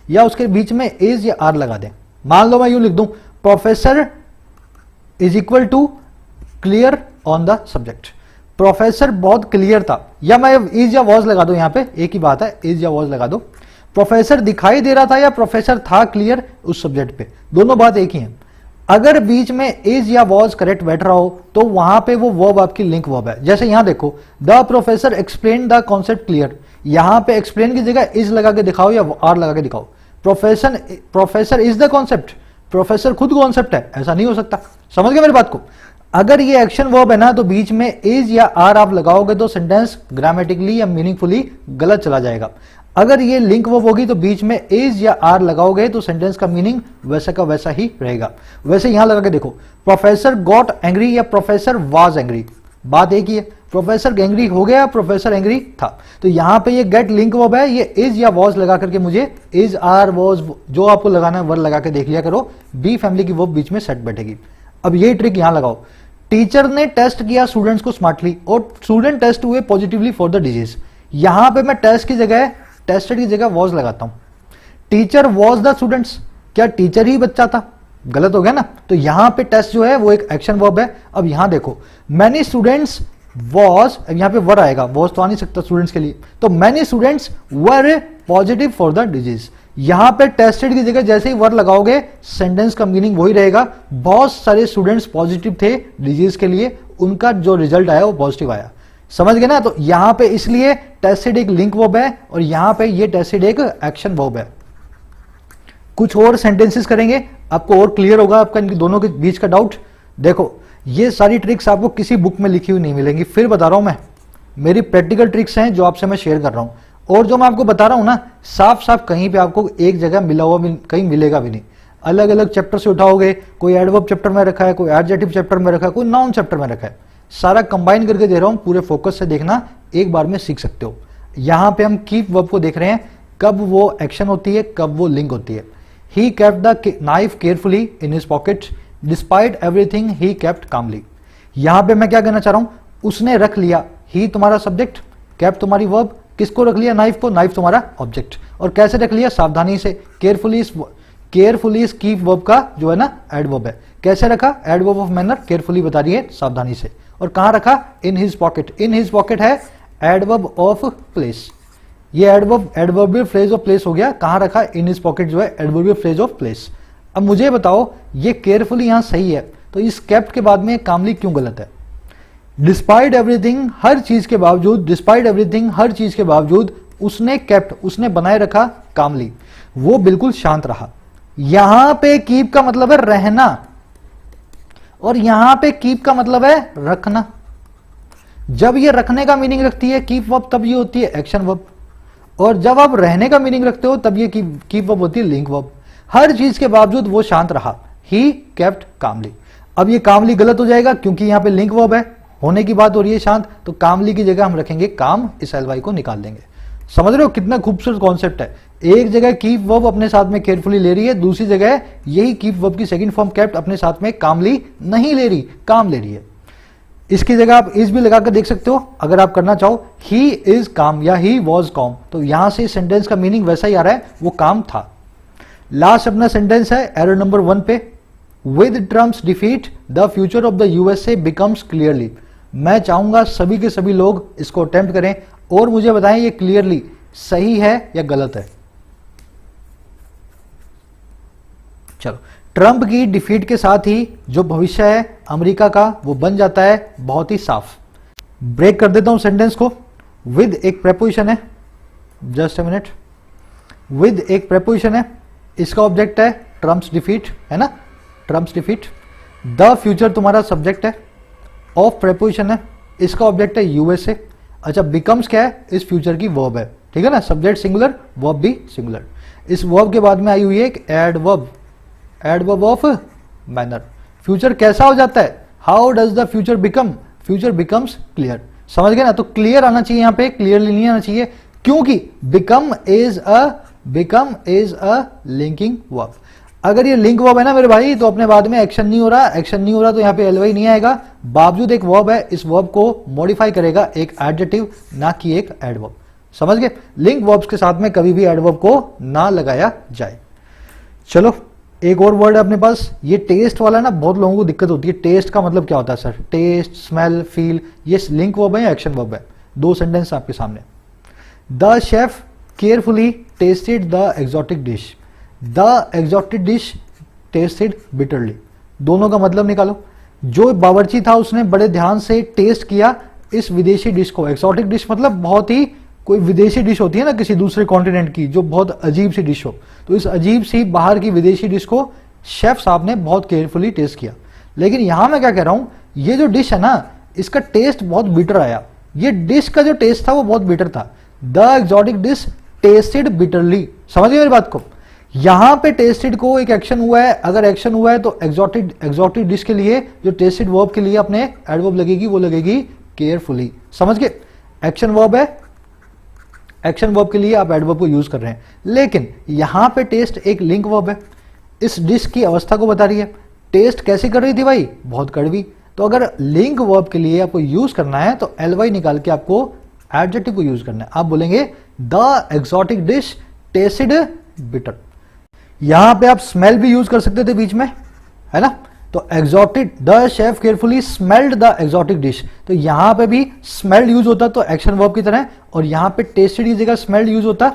A: या उसके बीच में इज या आर लगा दें। मान लो मैं यूं लिख दूं, professor is equal to clear on the subject. Professor बहुत क्लियर था, या मैं इज या वॉज लगा दो, यहां पे एक ही बात है, इज या वॉज लगा दो। प्रोफेसर दिखाई दे रहा था या प्रोफेसर था क्लियर उस सब्जेक्ट पे, दोनों बात एक ही है। अगर बीच में इज या वॉज करेक्ट बैठ रहा हो तो वहां पे वो वर्ब आपकी लिंक वर्ब है। जैसे यहां देखो, the professor explain the concept clear, यहां पे एक्सप्लेन की जगह इज लगा के दिखाओ या आर लगा के दिखाओ। Professor is the concept, professor खुद कॉन्सेप्ट है, ऐसा नहीं हो सकता। समझ गए मेरी बात को। अगर ये एक्शन वर्ब है ना तो बीच में इज या आर आप लगाओगे तो सेंटेंस ग्रामेटिकली या मीनिंगफुली गलत चला जाएगा। अगर ये लिंक वर्ब होगी तो बीच में इज या आर लगाओगे तो सेंटेंस का मीनिंग वैसा का वैसा ही रहेगा। वैसे यहां लगा के देखो, प्रोफेसर गॉट एंग्री या प्रोफेसर वाज एंग्री, बात एक ही है। प्रोफेसर एंग्री हो गया, प्रोफेसर एंग्री था। तो यहां पे ये गेट लिंक वर्ब है, ये इज या वॉज लगा करके मुझे इज आर वॉज जो आपको लगाना है वर्ड लगा के देख लिया करो, बी फैमिली की वर्ब बीच में सेट बैठेगी। अब ये ट्रिक यहां लगाओ, टीचर ने टेस्ट किया स्टूडेंट्स को स्मार्टली और स्टूडेंट टेस्ट हुए पॉजिटिवली फॉर द डिजीज। यहां पे मैं टेस्ट की जगह, टेस्टेड की जगह वॉज लगाता हूं। टीचर वॉज द स्टूडेंट्स, क्या टीचर ही बच्चा था, गलत हो गया ना। तो यहां पे टेस्ट जो है वो एक एक्शन वर्ब है। अब यहां देखो, मैनी स्टूडेंट्स वॉज, यहां पे वर आएगा, वॉज तो आ नहीं सकता स्टूडेंट्स के लिए, तो many students were positive for the disease. यहां पे टेस्टेड की जगह जैसे ही वर लगाओगे सेंटेंस का मीनिंग वही रहेगा, बहुत सारे स्टूडेंट्स पॉजिटिव थे डिजीज के लिए, उनका जो रिजल्ट आया वो पॉजिटिव आया। समझ गए ना। तो यहां पे इसलिए टेस्टेड एक लिंक वर्ब है और यहां पे ये टेस्टेड एक एक्शन वर्ब है। कुछ और सेंटेंसेस करेंगे, आपको और क्लियर होगा आपका इनके दोनों के बीच का डाउट। देखो ये सारी ट्रिक्स आपको किसी बुक में लिखी हुई नहीं मिलेंगी, फिर बता रहा हूं मैं, मेरी प्रैक्टिकल ट्रिक्स हैं जो आपसे मैं शेयर कर रहा हूं। और जो मैं आपको बता रहा हूं ना, साफ साफ कहीं पे आपको एक जगह मिला हुआ कहीं मिलेगा भी नहीं। अलग अलग चैप्टर से उठाओगे, कोई एडवर्ब चैप्टर में रखा है, कोई एडजेक्टिव चैप्टर में रखा है, कोई नाउन चैप्टर में रखा है, सारा कंबाइन करके दे रहा हूं, पूरे फोकस से देखना, एक बार में सीख सकते हो। यहां पे हम कीप वर्ब को देख रहे हैं, कब वो एक्शन होती है, कब वो लिंक होती है। He kept the knife carefully in his pocket despite everything he kept calmly. यहां पे मैं क्या कहना चाह रहा हूं, उसने रख लिया, ही तुम्हारा सब्जेक्ट, केप्ट तुम्हारी वर्ब, किसको रख लिया, नाइफ को, नाइफ तुम्हारा ऑब्जेक्ट। और कैसे रख लिया, सावधानी से, केयरफुली, केयरफुली इस कीप वर्ब का जो है ना एडवर्ब है। कैसे रखा? एडवर्ब ऑफ मैनर, केयरफुली बता रही है सावधानी से। और कहां रखा? इन हिज पॉकेट। इन हिज पॉकेट है एडवर्ब ऑफ प्लेस। ये एडवर्बियल फ्रेज ऑफ प्लेस हो गया। कहां रखा? इन हिज पॉकेट जो है एडवर्बियल फ्रेज ऑफ प्लेस। अब मुझे बताओ ये केयरफुली यहां सही है, तो इस केप्ट के बाद में कामली क्यों गलत है? डिस्पाइट एवरीथिंग, हर चीज के बावजूद, डिस्पाइट एवरीथिंग, हर चीज के बावजूद उसने केप्ट, उसने बनाए रखा कामली, वो बिल्कुल शांत रहा। यहां पे कीप का मतलब है रहना और यहां पे कीप का मतलब है रखना। जब ये रखने का मीनिंग रखती है कीप वर्ब, तब ये होती है एक्शन वर्ब, और जब आप रहने का मीनिंग रखते हो तब ये कीप वर्ब होती है लिंक वर्ब। हर चीज के बावजूद वो शांत रहा, ही केप्ट कामली। अब ये कामली गलत हो जाएगा क्योंकि यहां पे लिंक वर्ब है, होने की बात हो रही है शांत, तो कामली की जगह हम रखेंगे काम, इस एलवाई को निकाल देंगे। समझ रहे हो कितना खूबसूरत कॉन्सेप्ट है? एक जगह कीप वर्ब अपने साथ में केयरफुली ले रही है, दूसरी जगह यही कीप वर्ब की सेकंड फॉर्म केप्ट अपने साथ में कामली नहीं ले रही, काम ले रही है। इसकी जगह आप इस भी लगाकर देख सकते हो अगर आप करना चाहो, ही इज काम या ही वॉज कॉम, तो यहां से सेंटेंस का मीनिंग वैसा ही आ रहा है, वो काम था। लास्ट अपना सेंटेंस है एरर नंबर 1 पे, with Trump's defeat the future of the USA becomes clearly. मैं चाहूंगा सभी के सभी लोग इसको अटेम्प्ट करें और मुझे बताएं ये क्लियरली सही है या गलत है। चलो, ट्रंप की डिफीट के साथ ही जो भविष्य है अमेरिका का वो बन जाता है बहुत ही साफ। ब्रेक कर देता हूं सेंटेंस को। विद एक प्रेपोजिशन है, जस्ट अ मिनट, विद एक प्रेपोजिशन है, इसका ऑब्जेक्ट है ट्रम्प्स डिफीट, है ना, ट्रम्प्स डिफीट। द फ्यूचर तुम्हारा सब्जेक्ट है, ऑफ प्रेपोजिशन है, इसका ऑब्जेक्ट है यूएसए। अच्छा, बिकम्स क्या है? इस फ्यूचर की वर्ब है, ठीक है ना, सब्जेक्ट सिंगुलर, वर्ब भी सिंगुलर। इस वर्ब के बाद में आई हुई है एक adverb, adverb of manner. Future कैसा हो जाता है? How does the future become? Future becomes clear. समझ गए ना? तो क्लियर आना चाहिए यहां पे, क्लियरली नहीं आना चाहिए, क्योंकि become is a linking verb. अगर ये लिंक वर्ब है ना मेरे भाई, तो अपने बाद में एक्शन नहीं हो रहा, एक्शन नहीं हो रहा तो यहाँ पे एलवाई नहीं आएगा, बावजूद एक वर्ब है, इस वर्ब को मॉडिफाई करेगा एक एडजेक्टिव, ना कि एक एडवर्ब। समझ गए? लिंक वर्ब्स के साथ में कभी भी एडवर्ब को ना लगाया जाए। चलो, एक और वर्ड है अपने पास, ये टेस्ट वाला ना, बहुत लोगों को दिक्कत होती है। टेस्ट का मतलब क्या होता है सर? टेस्ट, स्मेल, फील, ये लिंक वर्ब है या एक्शन वर्ब है? दो सेंटेंस आपके सामने। The chef carefully tested the exotic dish, the exotic dish tested bitterly. दोनों का मतलब निकालो। जो बावर्ची था उसने बड़े ध्यान से टेस्ट किया इस विदेशी डिश को। एक्सोटिक डिश मतलब बहुत ही कोई विदेशी डिश होती है ना किसी दूसरे कॉन्टिनेंट की, जो बहुत अजीब सी डिश हो, तो इस अजीब सी बाहर की विदेशी डिश को शेफ साहब ने बहुत केयरफुली टेस्ट किया। लेकिन यहां मैं क्या कह रहा हूं, ये जो डिश है ना, इसका टेस्ट बहुत बिटर आया। ये डिश का जो टेस्ट था वो बहुत बिटर था। The exotic dish tested bitterly. समझिए मेरी बात को? यहां पे टेस्टेड को एक एक्शन हुआ है, अगर एक्शन हुआ है तो एग्जॉटिक डिश के लिए जो टेस्टेड वर्ब के लिए अपने एडवर्ब लगेगी, वो लगेगी केयरफुली। समझ गए? एक्शन वर्ब है, एक्शन वर्ब के लिए आप एडवर्ब को यूज कर रहे हैं, लेकिन यहां पे टेस्ट एक लिंक वर्ब है, इस डिश की अवस्था को बता रही है। टेस्ट कैसी कर रही थी भाई? बहुत कड़वी। तो अगर लिंक वर्ब के लिए आपको यूज करना है तो एलवाई निकाल के आपको एडजेक्टिव को यूज करना है। आप बोलेंगे the exotic dish tested bitter. यहां पे आप स्मेल भी यूज कर सकते थे बीच में, है ना? तो exotic, the chef carefully smelled the exotic dish, तो यहां पे भी स्मेल्ड यूज होता तो एक्शन वर्ब की तरह, और यहां पे टेस्टेड की जगह स्मेल्ड यूज होता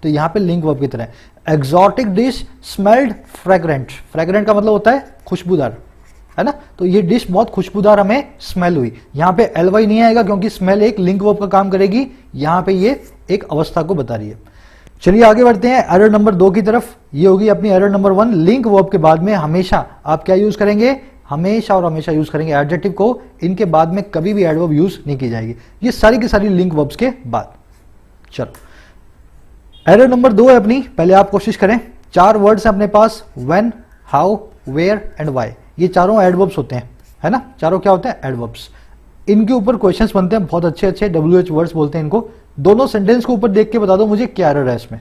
A: तो यहां पे लिंक वर्ब की तरह। Exotic dish smelled fragrant. Fragrant का मतलब होता है खुशबूदार, है ना? तो ये डिश बहुत खुशबूदार हमें स्मेल हुई। यहां पे एलवाई नहीं आएगा क्योंकि स्मेल एक लिंक वर्ब का काम करेगी, यहां पे ये एक अवस्था को बता रही है। चलिए आगे बढ़ते हैं एरर नंबर 2 की तरफ। ये होगी अपनी एरर नंबर 1। लिंक वर्ब के बाद में हमेशा आप क्या यूज करेंगे? हमेशा और हमेशा यूज करेंगे एडजेक्टिव को। इनके बाद में कभी भी एडवर्ब यूज नहीं की जाएगी, ये सारी की सारी लिंक वर्ब्स के बाद। चलो, एरर नंबर 2 है अपनी, पहले आप कोशिश करें। 4 वर्ड्स हैं अपने पास, when, how, where and why. ये चारों एडवर्ब्स होते हैं, है ना? चारों क्या होते हैं? एडवर्ब्स। इनके ऊपर क्वेश्चंस बनते हैं बहुत अच्छे अच्छे, WH वर्ड्स बोलते हैं इनको। दोनों सेंटेंस को ऊपर देख के बता दो मुझे क्या एरर है इसमें।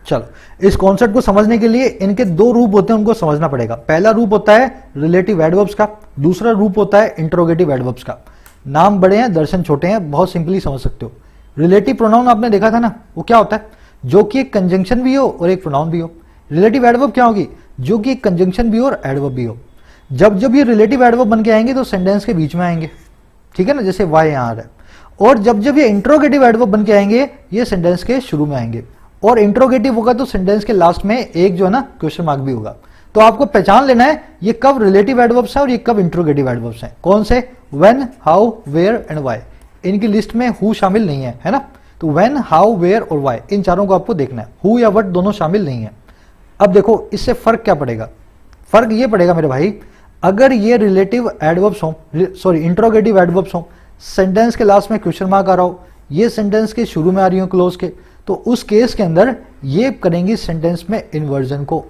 A: चलो, इस कॉन्सेप्ट को समझने के लिए इनके 2 रूप होते हैं, उनको समझना पड़ेगा। पहला रूप होता है रिलेटिव एडवर्ब्स का, दूसरा रूप होता है इंट्रोगेटिव एडवर्ब्स का। नाम बड़े हैं, दर्शन छोटे हैं, बहुत सिंपली समझ सकते हो। रिलेटिव प्रोनाउन आपने देखा था ना, वो क्या होता है, जो कि एक कंजंक्शन भी हो और एक प्रोनाउन भी हो। रिलेटिव एडवर्ब क्या होगी, जो कि एक कंजंक्शन भी हो और एडवर्ब भी हो। जब जब ये रिलेटिव एडवर्ब बन के आएंगे तो सेंटेंस के बीच में आएंगे, ठीक है ना, जैसे वाई यहां आ रहा है। और जब जब ये इंट्रोगेटिव एडवर्ब बन के आएंगे ये सेंटेंस के शुरू में आएंगे, और इंट्रोगेटिव होगा तो सेंटेंस के लास्ट में एक जो है ना क्वेश्चन मार्क भी होगा। तो आपको पहचान लेना है ये कब रिलेटिव एडवर्ब्स हैं और ये कब इंट्रोगेटिव एडवर्ब्स हैं। कौन से, when, how, where and why. इनकी लिस्ट में हु शामिल नहीं है, है ना। तो व्हेन, हाउ, वेयर और व्हाई, इन चारों को आपको देखना है, हु या व्हाट दोनों शामिल नहीं है। अब देखो इससे फर्क क्या पड़ेगा, फर्क ये पड़ेगा मेरे भाई, अगर ये रिलेटिव एडवर्ब्स हो, सॉरी इंट्रोगेटिव एडवर्ब्स हो, सेंटेंस के लास्ट में क्वेश्चन मार्क आ रहा हो, ये सेंटेंस के शुरू में आ रही हो क्लोज के, तो उस केस के अंदर ये करेंगी सेंटेंस में इन्वर्जन को।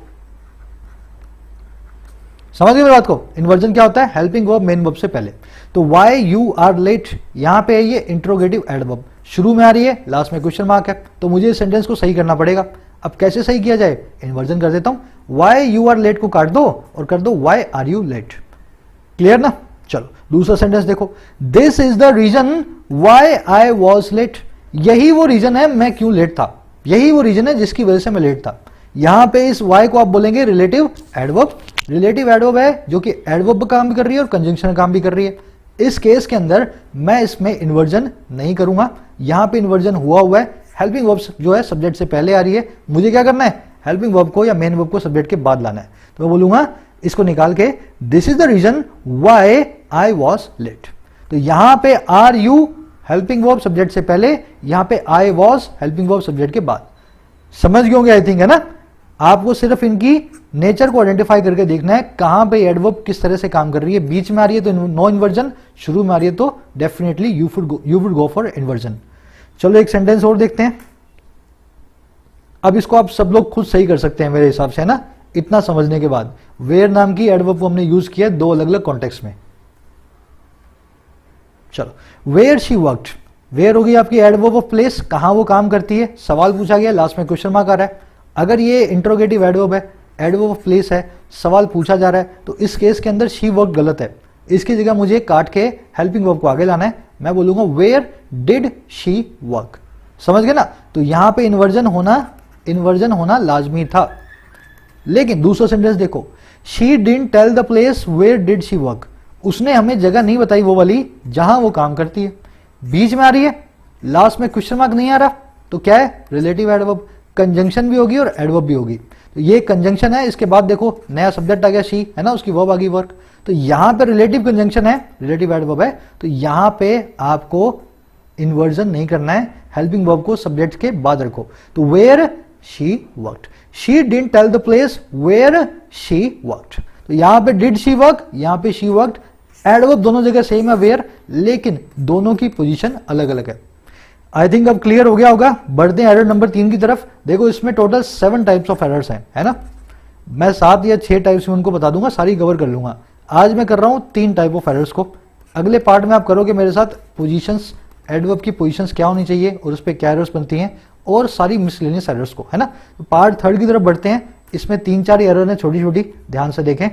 A: समझ गए मेरी बात को। इन्वर्जन क्या होता है, हेल्पिंग वर्ब मेन वर्ब से पहले। तो वाई यू आर लेट, यहां पे ये इंट्रोगेटिव एडवर्ब शुरू में आ रही है, लास्ट में क्वेश्चन मार्क है, तो मुझे इस सेंटेंस को सही करना पड़ेगा। अब कैसे सही किया जाए, इन्वर्जन कर देता हूं, वाई यू आर लेट को काट दो और कर दो why are you late. Clear ना। चलो दूसरा सेंटेंस देखो, this is the reason why I was late, यही वो रीजन है मैं क्यों लेट था, यही वो रीजन है जिसकी वजह से मैं लेट था। यहां पे इस वाई को आप बोलेंगे रिलेटिव एडवर्ब। रिलेटिव एडवर्ब है जो कि एडवर्ब का काम भी कर रही है और कंजंक्शन का काम भी कर रही है। इस केस के अंदर मैं इसमें इन्वर्जन नहीं करूंगा, यहां पे इन्वर्जन हुआ है, हेल्पिंग वर्ब जो है सब्जेक्ट से पहले आ रही है, मुझे क्या करना है, हेल्पिंग वर्ब को या मेन वर्ब को सब्जेक्ट के बाद लाना है। तो मैं बोलूंगा इसको निकाल के, this is the reason why I was late. तो यहां पे are you helping verb subject से पहले, यहां पे I was helping verb subject के बाद। समझ गए होंगे आई थिंक, है ना। आपको सिर्फ इनकी नेचर को आइडेंटिफाई करके देखना है कहां पे एडवर्ब किस तरह से काम कर रही है। बीच में आ रही है तो नो इन्वर्जन, शुरू में आ रही है तो definitely you would go for inversion. चलो एक सेंटेंस और देखते हैं। अब इसको आप सब लोग खुद सही कर सकते हैं मेरे हिसाब से, है ना, इतना समझने के बाद। वेयर नाम की एडवर्ब को हमने यूज किया दो अलग अलग कॉन्टेक्स्ट में। चलो, वेयर शी वर्कड, वेयर होगी आपकी एडवर्ब ऑफ प्लेस, कहां वो काम करती है, सवाल पूछा गया, लास्ट में क्वेश्चन मार्क आ रहा है। अगर ये इंट्रोगेटिव एडवर्ब है, एडवर्ब ऑफ प्लेस है, सवाल पूछा जा रहा है, तो इस केस के अंदर शी वर्क गलत है, इसकी जगह मुझे काट के हेल्पिंग वर्ब को आगे लाना है। मैं बोलूंगा वेयर डिड शी वर्क। समझ गए ना। तो यहां पे इन्वर्जन होना लाजमी था। लेकिन दूसरा सेंटेंस देखो, she didn't tell the place where did she work, उसने हमें जगह नहीं बताई वो वाली जहां वो काम करती है। बीच में आ रही है, लास्ट में क्वेश्चन मार्क नहीं आ रहा, तो क्या है, रिलेटिव एडवर्ब। कंजंक्शन भी होगी और एडवर्ब भी होगी। तो ये कंजंक्शन है, इसके बाद देखो नया सब्जेक्ट आ गया शी, है ना, उसकी वर्ब आ गई वर्क। तो यहां पे रिलेटिव कंजंक्शन है, रिलेटिव एडवर्ब है, तो यहां पे आपको इन्वर्जन नहीं करना है, हेल्पिंग वर्ब को सब्जेक्ट के बाद रखो। तो where she worked, she didn't tell the place where she worked. तो यहां पे डिड शी वर्क, यहां पे शी वर्कड। एडवर्ब दोनों जगह सेम है वेयर, लेकिन दोनों की पोजीशन अलग अलग है। आई थिंक अब क्लियर हो गया होगा। बढ़ते हैं एरर नंबर 3 की तरफ। देखो इसमें टोटल 7 टाइप्स ऑफ एरर्स हैं, है ना। मैं 7 या 6 टाइप्स में उनको बता दूंगा, सारी कवर कर लूंगा। आज मैं कर रहा हूं 3 टाइप ऑफ एरर्स को। अगले पार्ट में आप करोगे मेरे साथ पोजीशंस, एडवर्ब की पोजीशंस क्या होनी चाहिए और उस पर क्या एरर्स बनती हैं, और सारी मिसलेनियस एरर्स को, है ना। तो पार्ट 3 की तरफ बढ़ते हैं। इसमें 3-4 एरर है छोटी छोटी, ध्यान से देखें।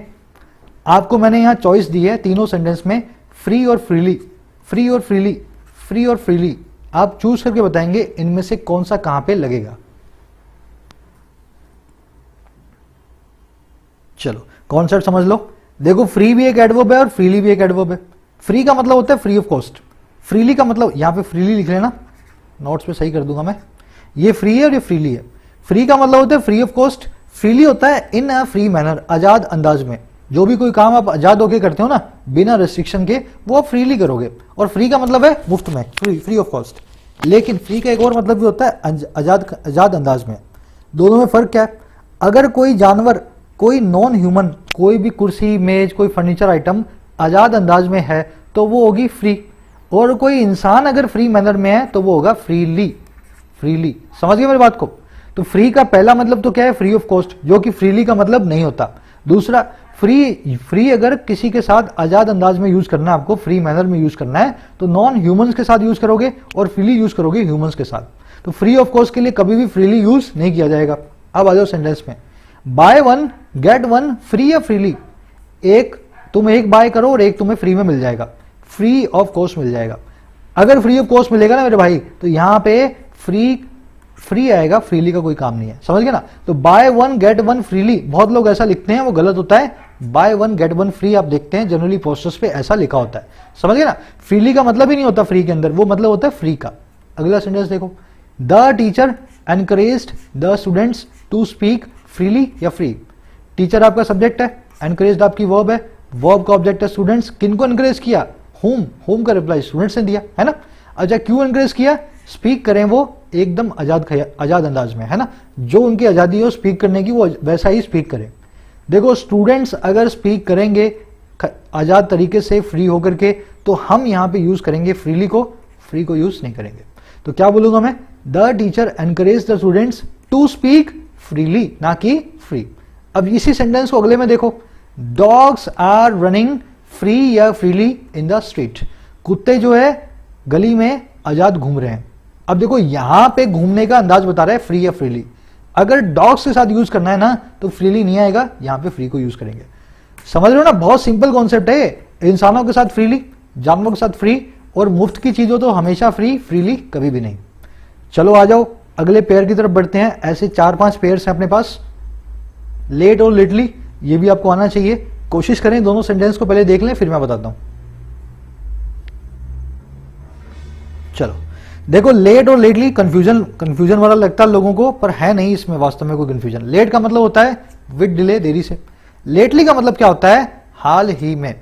A: आपको मैंने यहां चॉइस दी है तीनों सेंटेंस में, फ्री और फ्रीली, फ्री और फ्रीली, फ्री और फ्रीली। आप चूज करके बताएंगे इनमें से कौन सा कहां पे लगेगा। चलो कॉन्सेप्ट समझ लो। देखो फ्री भी एक एडवर्ब है और फ्रीली भी एक एडवर्ब है। फ्री का मतलब होता है फ्री ऑफ कॉस्ट, फ्रीली का मतलब, यहां पे फ्रीली लिख लेना, नोट्स पे सही कर दूंगा मैं। ये फ्री है और ये फ्रीली है। फ्री का मतलब होता है फ्री ऑफ कॉस्ट, फ्रीली होता है इन अ फ्री मैनर, आजाद अंदाज में। जो भी कोई काम आप आजाद होके करते हो ना, बिना रेस्ट्रिक्शन के, वो आप फ्रीली करोगे। और फ्री का मतलब है मुफ्त में, फ्री ऑफ कॉस्ट। लेकिन फ्री का एक और मतलब भी होता है आजाद अंदाज में। दोनों में फर्क क्या है, अगर कोई जानवर, कोई नॉन ह्यूमन, कोई भी कुर्सी, मेज, कोई फर्नीचर आइटम आजाद अंदाज में है तो वो होगी फ्री, और कोई इंसान अगर फ्री मैनर में है तो वो होगा फ्रीली। फ्रीली, समझ गए मेरी बात को। तो फ्री का पहला मतलब तो क्या है, फ्री ऑफ कॉस्ट, जो कि फ्रीली का मतलब नहीं होता। दूसरा, फ्री अगर किसी के साथ आजाद अंदाज में यूज करना है, आपको फ्री मैनर में यूज करना है, तो नॉन ह्यूमंस के साथ यूज करोगे और फ्रीली यूज करोगे ह्यूमंस के साथ। तो फ्री ऑफ कॉस्ट के लिए कभी भी फ्रीली यूज नहीं किया जाएगा। अब आ जाओ सेंटेंस में, बाय 1 गेट 1 फ्री या फ्रीली, एक तुम एक बाय करो और एक तुम्हें फ्री में मिल जाएगा, फ्री ऑफ कॉस्ट मिल जाएगा। अगर फ्री ऑफ कॉस्ट मिलेगा ना मेरे भाई, तो यहाँ पे फ्री आएगा, फ्रीली का कोई काम नहीं है, समझ गए ना। तो by one get one freely, बहुत लोग ऐसा लिखते हैं, वो गलत होता है। By one get one free आप देखते हैं जनरली पोस्टर्स पे ऐसा लिखा होता है, समझ गए ना। फ्रीली का मतलब ही नहीं होता फ्री के अंदर, वो मतलब होता है फ्री का। अगला सेंटेंस देखो, the teacher encouraged the students to speak freely या फ्री। टीचर आपका सब्जेक्ट है, एनकरेज्ड आपकी वर्ब है, वर्ब का ऑब्जेक्ट है स्टूडेंट्स। किनको एनकरेज किया? होम का रिप्लाई स्टूडेंट्स ने दिया, है ना। अच्छा, क्यों एनकरेज किया? स्पीक करें वो एकदम आजाद अंदाज में, है ना। जो उनकी आजादी हो स्पीक करने की, वो वैसा ही स्पीक करें। देखो, स्टूडेंट्स अगर स्पीक करेंगे आजाद तरीके से फ्री होकर के, तो हम यहां पे यूज करेंगे फ्रीली को, फ्री को यूज नहीं करेंगे। तो क्या बोलूंगा मैं? The teacher encourage the students to speak freely, ना कि फ्री। अब इसी सेंटेंस को अगले में देखो, डॉग्स आर रनिंग फ्री या फ्रीली इन द स्ट्रीट। कुत्ते जो है गली में आजाद घूम रहे हैं। अब देखो, यहां पे घूमने का अंदाज बता रहा है फ्री या फ्रीली। अगर डॉग्स के साथ यूज करना है ना, तो फ्रीली नहीं आएगा, यहां पे फ्री को यूज करेंगे। समझ रहे हो ना, बहुत सिंपल कॉन्सेप्ट है। इंसानों के साथ फ्रीली, जानवरों के साथ फ्री, और मुफ्त की चीजों तो हमेशा फ्री, फ्रीली कभी भी नहीं। चलो आ जाओ अगले पेयर की तरफ बढ़ते हैं। ऐसे 4-5 पेयर्स हैं अपने पास, लेट और लेटली, ये भी आपको आना चाहिए। कोशिश करें दोनों सेंटेंस को पहले देख लें, फिर मैं बताता हूं। चलो देखो, लेट और लेटली कंफ्यूजन वाला लगता है लोगों को, पर है नहीं इसमें वास्तव में कोई कंफ्यूजन। लेट का मतलब होता है विद डिले, देरी से। लेटली का मतलब क्या होता है? हाल ही में।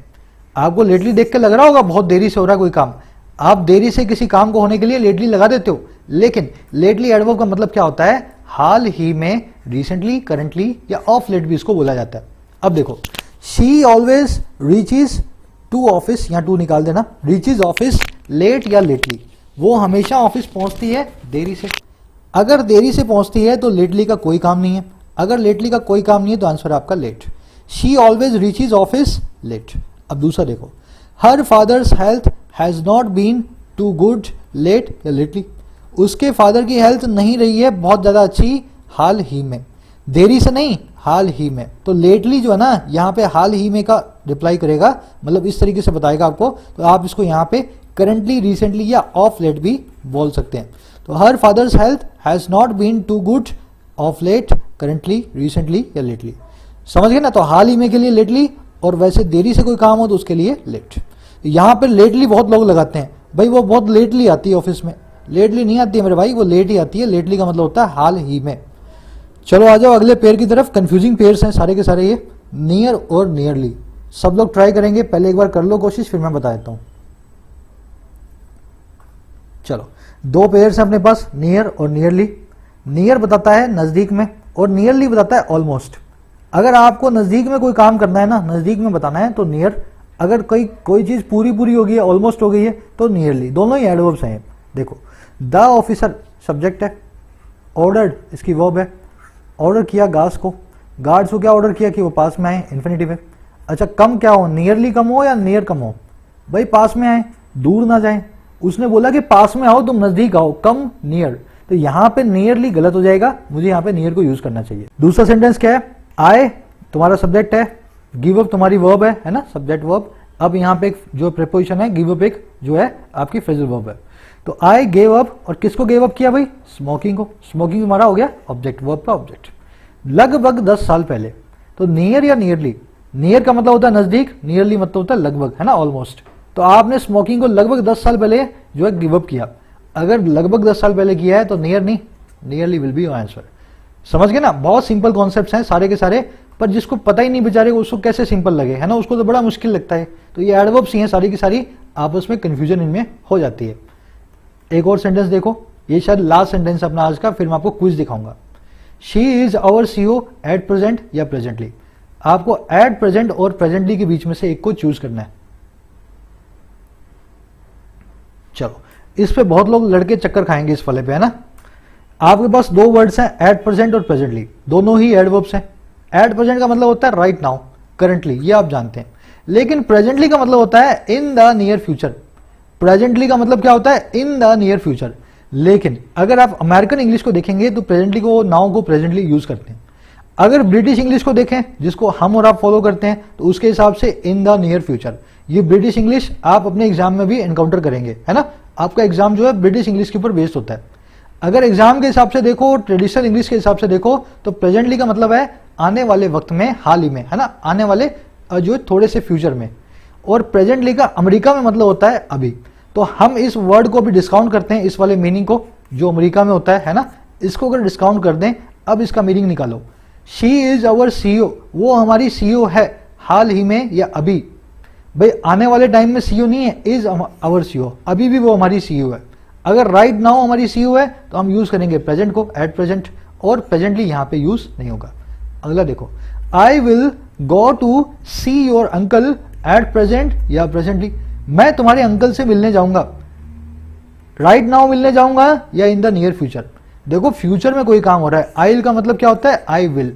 A: आपको लेटली देख के लग रहा होगा बहुत देरी से हो रहा है कोई काम, आप देरी से किसी काम को होने के लिए लेटली लगा देते हो, लेकिन लेटली एडवर्ब का मतलब क्या होता है? हाल ही में, रिसेंटली, करंटली, या ऑफ लेट भी इसको बोला जाता है। अब देखो, she always reaches to office, या टू निकाल देना, रीचेज ऑफिस लेट या लेटली। वो हमेशा ऑफिस पहुंचती है देरी से। अगर देरी से पहुंचती है तो लेटली का कोई काम नहीं है, अगर लेटली का कोई काम नहीं है तो आंसर आपका late. She always reaches office late. अब दूसरा देखो, her father's health has not been too good late या लेटली। उसके फादर की हेल्थ नहीं रही है बहुत ज्यादा अच्छी हाल ही में, देरी से नहीं, हाल ही में। तो लेटली जो है ना, यहाँ पे हाल ही में का रिप्लाई करेगा, मतलब इस तरीके से बताएगा आपको। तो आप इसको यहाँ पे करंटली, रिसेंटली या ऑफ लेट भी बोल सकते हैं। तो her father's health has not been too good of late, currently, recently या लेटली। समझ गए ना। तो हाल ही में के लिए लेटली, और वैसे देरी से कोई काम हो तो उसके लिए लेट। यहाँ पे लेटली बहुत लोग लगाते हैं, भाई वो बहुत लेटली आती है ऑफिस में। लेटली नहीं आती है मेरे भाई, वो लेट ही आती है। लेटली का मतलब होता है हाल ही में। चलो आ जाओ अगले पेयर की तरफ। कंफ्यूजिंग पेयर्स हैं सारे के सारे ये, नियर और नियरली। सब लोग ट्राई करेंगे, पहले एक बार कर लो कोशिश, फिर मैं बता देता हूं। चलो, 2 पेयर्स हैं अपने पास, नियर और नियरली। नियर बताता है नजदीक में, और नियरली बताता है ऑलमोस्ट। अगर आपको नजदीक में कोई काम करना है ना, नजदीक में बताना है तो नियर। अगर कोई चीज पूरी हो गई है, ऑलमोस्ट हो गई है, तो नियरली। दोनों ही एडवर्ब्स हैं। देखो, द ऑफिसर सब्जेक्ट है, ऑर्डर्ड इसकी वर्ब है। ऑर्डर किया गार्ड्स को, गार्ड्स को क्या ऑर्डर किया कि वो पास में आए, इन्फिनिटिव है। अच्छा, कम क्या हो, नियरली कम हो या नियर कम हो? भाई पास में आए, दूर ना जाए। उसने बोला कि पास में आओ, तुम नजदीक आओ, कम नियर। तो यहां पे नियरली गलत हो जाएगा, मुझे यहां पे नियर को यूज करना चाहिए। दूसरा सेंटेंस क्या है? आए तुम्हारा सब्जेक्ट है, गिव अप तुम्हारी वर्ब है ना, सब्जेक्ट वर्ब। अब यहाँ पे एक जो प्रीपोजिशन है गिव अप, एक जो है आपकी फ्रेजल वर्ब है। तो आई गेव अप, और किसको गेव अप किया भाई? स्मोकिंग को। स्मोकिंग हमारा हो गया ऑब्जेक्ट, वर्ब का ऑब्जेक्ट। लगभग 10 साल पहले। तो नियर या नियरली? नियर का मतलब होता है नजदीक, नियरली मतलब होता है लगभग, है ना, ऑलमोस्ट। तो आपने स्मोकिंग को लगभग 10 साल पहले जो है गिव अप किया। अगर लगभग 10 साल पहले किया है तो नियर नहीं, nearly will be your answer. समझ गए ना। बहुत सिंपल कॉन्सेप्ट्स हैं सारे के सारे, पर जिसको पता ही नहीं बेचारे को, उसको कैसे सिंपल लगे, है ना, उसको तो बड़ा मुश्किल लगता है। तो ये एडवर्ब्स ही हैं सारी की सारी, आपस में कंफ्यूजन इनमें हो जाती है। एक और सेंटेंस देखो, ये शायद लास्ट सेंटेंस अपना आज का, फिर मैं आपको क्विज दिखाऊंगा। She is our CEO at present या प्रेजेंटली। आपको एट प्रेजेंट और प्रेजेंटली के बीच में से एक को चूज करना है। चलो, इस पे बहुत लोग लड़के चक्कर खाएंगे इस वाले पे, है ना। आपके पास 2 वर्ड्स हैं, एट प्रेजेंट और प्रेजेंटली। दोनों ही एडवर्ब्स हैं। एट प्रेजेंट का मतलब होता है राइट नाउ, करंटली, ये आप जानते हैं। लेकिन प्रेजेंटली का मतलब होता है इन द नियर फ्यूचर। प्रेजेंटली का मतलब क्या होता है? इन द नियर फ्यूचर। लेकिन अगर आप अमेरिकन इंग्लिश को देखेंगे तो प्रेजेंटली को, नाउ को प्रेजेंटली यूज करते हैं। अगर ब्रिटिश इंग्लिश को देखें, जिसको हम और आप फॉलो करते हैं, तो उसके हिसाब से इन द नियर फ्यूचर। ये ब्रिटिश इंग्लिश आप अपने एग्जाम में भी एनकाउंटर करेंगे, है ना। आपका एग्जाम जो है ब्रिटिश इंग्लिश के ऊपर बेस्ड होता है। अगर एग्जाम के हिसाब से देखो, ट्रेडिशनल इंग्लिश के हिसाब से देखो, तो प्रेजेंटली का मतलब है आने वाले वक्त में, हाल ही में, है ना, आने वाले जो है थोड़े से फ्यूचर में। और प्रेजेंटली का अमेरिका में मतलब होता है अभी। तो हम इस वर्ड को भी डिस्काउंट करते हैं, इस वाले मीनिंग को जो अमेरिका में होता है ना, इसको अगर डिस्काउंट कर दें, अब इसका मीनिंग निकालो। शी इज अवर सीईओ, वो हमारी सीईओ है हाल ही में या अभी। भाई आने वाले टाइम में सीईओ नहीं है, इज अवर सीईओ, अभी भी वो हमारी सीईओ है। अगर राइट नाउ हमारी सीईओ है तो हम यूज करेंगे प्रेजेंट को, एट प्रेजेंट, और प्रेजेंटली यहां पे यूज नहीं होगा। अगला देखो, I will go to see your uncle at present या प्रेजेंटली, मैं तुम्हारे अंकल से मिलने जाऊंगा, राइट नाउ मिलने जाऊंगा या इन द नियर फ्यूचर। देखो फ्यूचर में कोई काम हो रहा है, आई का मतलब क्या होता है, आई विल।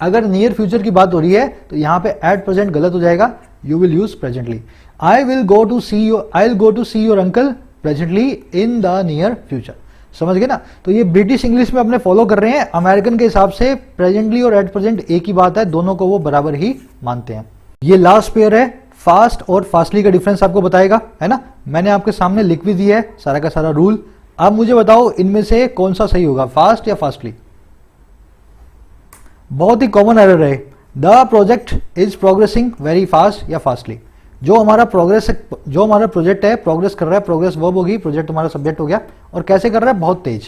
A: अगर नियर फ्यूचर की बात हो रही है तो यहां पे एट प्रेजेंट गलत हो जाएगा, you will use presently. I will go to see your, I will go to see your uncle presently in the near future. समझ गए ना। तो ये ब्रिटिश इंग्लिश में अपने फॉलो कर रहे हैं, अमेरिकन के हिसाब से प्रेजेंटली और एट प्रेजेंट एक ही बात है, दोनों को वो बराबर ही मानते हैं। ये लास्ट पेयर है, फास्ट और फास्टली का डिफरेंस आपको बताएगा, है ना। मैंने आपके सामने लिख भी दिया है सारा का सारा रूल। अब मुझे बताओ इनमें से कौन सा सही होगा, फास्ट या फास्टली। बहुत ही कॉमन एरर है, the project is progressing very fast या फास्टली। जो हमारा प्रोजेक्ट है प्रोग्रेस कर रहा है, प्रोग्रेस वर्ब होगी, प्रोजेक्ट हमारा सब्जेक्ट हो गया, और कैसे कर रहा है, बहुत तेज।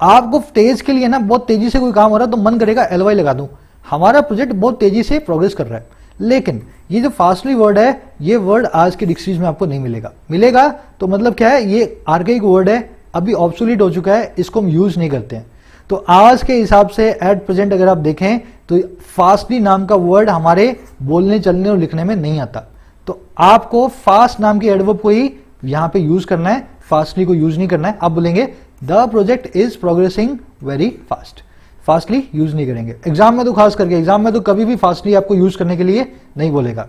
A: आपको तेज के लिए ना, बहुत तेजी से कोई काम हो रहा है तो मन करेगा एलवाई लगा दूं, हमारा प्रोजेक्ट बहुत तेजी से प्रोग्रेस कर रहा है। लेकिन ये जो फास्टली वर्ड है, ये वर्ड आज के डिक्शनरीज में आपको नहीं मिलेगा। मिलेगा तो मतलब क्या है, ये आर्केइक वर्ड है, अभी ऑब्सोलीट हो चुका है, इसको हम यूज नहीं करते हैं। तो आज के हिसाब से एट प्रेजेंट अगर आप देखें तो फास्टली नाम का वर्ड हमारे बोलने, चलने और लिखने में नहीं आता। तो आपको फास्ट नाम की एडवर्ब को ही यहां पे यूज करना है, फास्टली को यूज नहीं करना है। आप बोलेंगे the project is progressing very fast, fastly use नहीं करेंगे। एग्जाम में तो खास करके, एग्जाम में तो कभी भी फास्टली आपको यूज करने के लिए नहीं बोलेगा।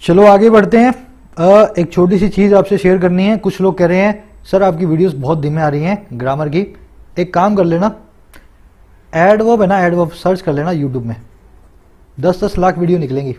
A: चलो आगे बढ़ते हैं। एक छोटी सी चीज आपसे शेयर करनी है। कुछ लोग कह रहे हैं सर आपकी वीडियोस बहुत धीमे आ रही हैं ग्रामर की। एक काम कर लेना, एडवर्ब है ना, एडवर्ब सर्च कर लेना यूट्यूब में, 10-10 लाख वीडियो निकलेंगी,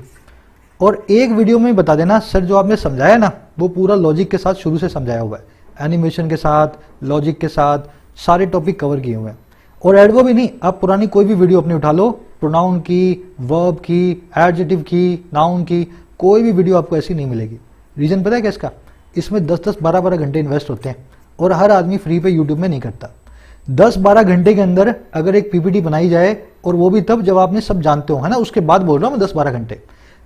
A: और एक वीडियो में बता देना सर जो आपने समझाया ना वो पूरा लॉजिक के साथ शुरू से समझाया हुआ है, एनिमेशन के साथ, लॉजिक के साथ, सारे टॉपिक कवर किए हुए हैं। और एडवर्ब ही नहीं, आप पुरानी कोई भी वीडियो अपनी उठा लो, प्रोनाउन की, वर्ब की, एडजेक्टिव की, नाउन की, कोई भी वीडियो आपको ऐसी नहीं मिलेगी। रीजन पता है क्या इसका, इसमें 10-10, 12-12 घंटे इन्वेस्ट होते हैं, और हर आदमी फ्री पे यूट्यूब में नहीं करता। 10-12 घंटे के अंदर अगर एक पीपीटी बनाई जाए, और वो भी तब जब आपने सब जानते हो, है ना, उसके बाद बोल रहा हूं मैं 10-12 घंटे।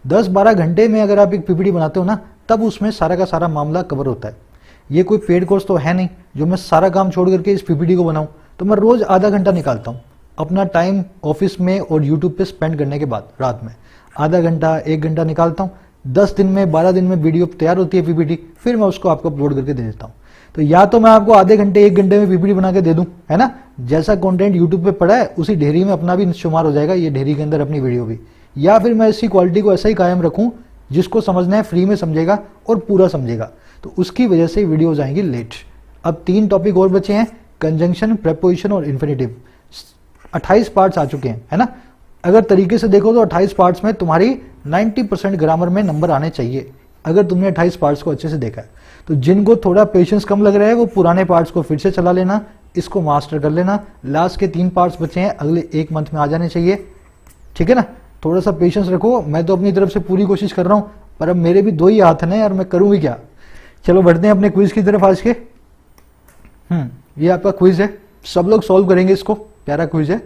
A: 10-12 घंटे में अगर आप एक पीपीटी बनाते हो ना, तब उसमें सारा का सारा मामला कवर होता है। ये कोई पेड कोर्स तो है नहीं जो मैं सारा काम छोड़ करके इस पीपीटी को बनाऊं। तो मैं रोज आधा घंटा निकालता हूं अपना टाइम ऑफिस में और यूट्यूब पे स्पेंड करने के बाद, रात में आधा घंटा 1 घंटा निकालता हूं। 10 दिन में, 12 दिन में वीडियो तैयार होती है पीपीटी, फिर मैं उसको आपको अपलोड करके दे देता हूं। तो या तो मैं आपको आधे घंटे 1 घंटे में पीपीटी बना के दे दूं, है ना, जैसा कंटेंट यूट्यूब पे पड़ा है उसी ढेरी में अपना भी शुमार हो जाएगा, ये ढेरी के अंदर अपनी वीडियो भी। या फिर मैं इसी क्वालिटी को ऐसा ही कायम रखूं, जिसको समझना है फ्री में समझेगा और पूरा समझेगा, तो उसकी वजह से वीडियोज आएंगी लेट। अब 3 टॉपिक और बचे हैं, कंजंक्शन, प्रेपोजिशन और इन्फिनेटिव। 28 पार्ट्स आ चुके हैं, है ना। अगर तरीके से देखो तो 28 पार्ट्स में तुम्हारी 90% ग्रामर में नंबर आने चाहिए, अगर तुमने 28 पार्ट्स को अच्छे से देखा है। तो जिनको थोड़ा पेशेंस कम लग रहा है वो पुराने पार्ट्स को फिर से चला लेना, इसको मास्टर कर लेना। लास्ट के 3 पार्ट्स बचे हैं, अगले 1 मंथ में आ जाने चाहिए, ठीक है ना। थोड़ा सा पेशेंस रखो, मैं तो अपनी तरफ से पूरी कोशिश कर रहा हूं, पर अब मेरे भी 2 ही हाथ हैं यार, मैं करूंगी क्या। चलो बढ़ते हैं अपने क्विज की तरफ आज के। ये आपका क्विज है, सब लोग सॉल्व करेंगे इसको, प्यारा क्विज है,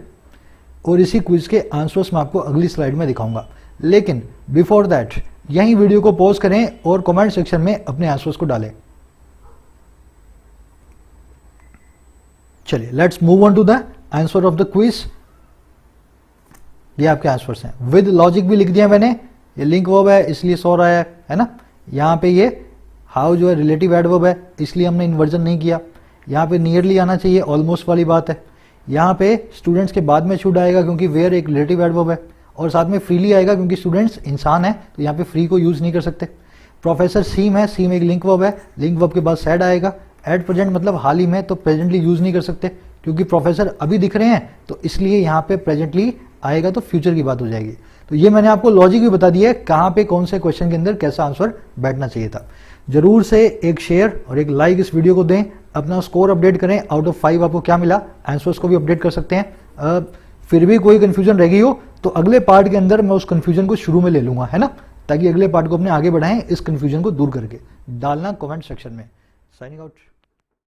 A: और इसी क्विज के आंसर्स मैं आपको अगली स्लाइड में दिखाऊंगा। लेकिन बिफोर दैट यहीं वीडियो को पॉज करें और कमेंट सेक्शन में अपने आंसर्स को डालें। चलिए let's move on to the answer of the quiz. ये आपके आंसर्स हैं, विद लॉजिक भी लिख दिया मैंने। ये लिंक वर्ब है इसलिए सो रहा है ना। यहाँ पे ये हाउ जो है रिलेटिव एडवर्ब है, इसलिए हमने इन्वर्जन नहीं किया। यहाँ पे नियरली आना चाहिए, ऑलमोस्ट वाली बात है। यहाँ पे स्टूडेंट्स के बाद में शुड आएगा क्योंकि वेयर एक रिलेटिव एडवर्ब है, और साथ में फ्रीली आएगा क्योंकि स्टूडेंट्स इंसान है, तो यहाँ पे फ्री को यूज नहीं कर सकते। प्रोफेसर सीम है, सीम एक लिंक वर्ब है, लिंक वर्ब के बाद सैड आएगा। एट प्रेजेंट मतलब हाल ही में, तो प्रेजेंटली यूज नहीं कर सकते क्योंकि प्रोफेसर अभी दिख रहे हैं, तो इसलिए यहाँ पे प्रेजेंटली आएगा तो फ्यूचर की बात हो जाएगी। तो ये मैंने आपको लॉजिक भी बता दिया है कहाँ पे कौन से क्वेश्चन के अंदर कैसा आंसर बैठना चाहिए था। जरूर से एक शेयर और एक लाइक इस वीडियो को दें, अपना स्कोर अपडेट करें, आउट ऑफ 5 आपको क्या मिला, आंसर्स को भी अपडेट कर सकते हैं। फिर भी कोई कंफ्यूजन रह गई हो तो अगले पार्ट के अंदर मैं उस कंफ्यूजन को शुरू में ले लूंगा, है ना, ताकि अगले पार्ट को अपने आगे बढ़ाएं इस कंफ्यूजन को दूर करके। डालना कमेंट सेक्शन में। Signing out.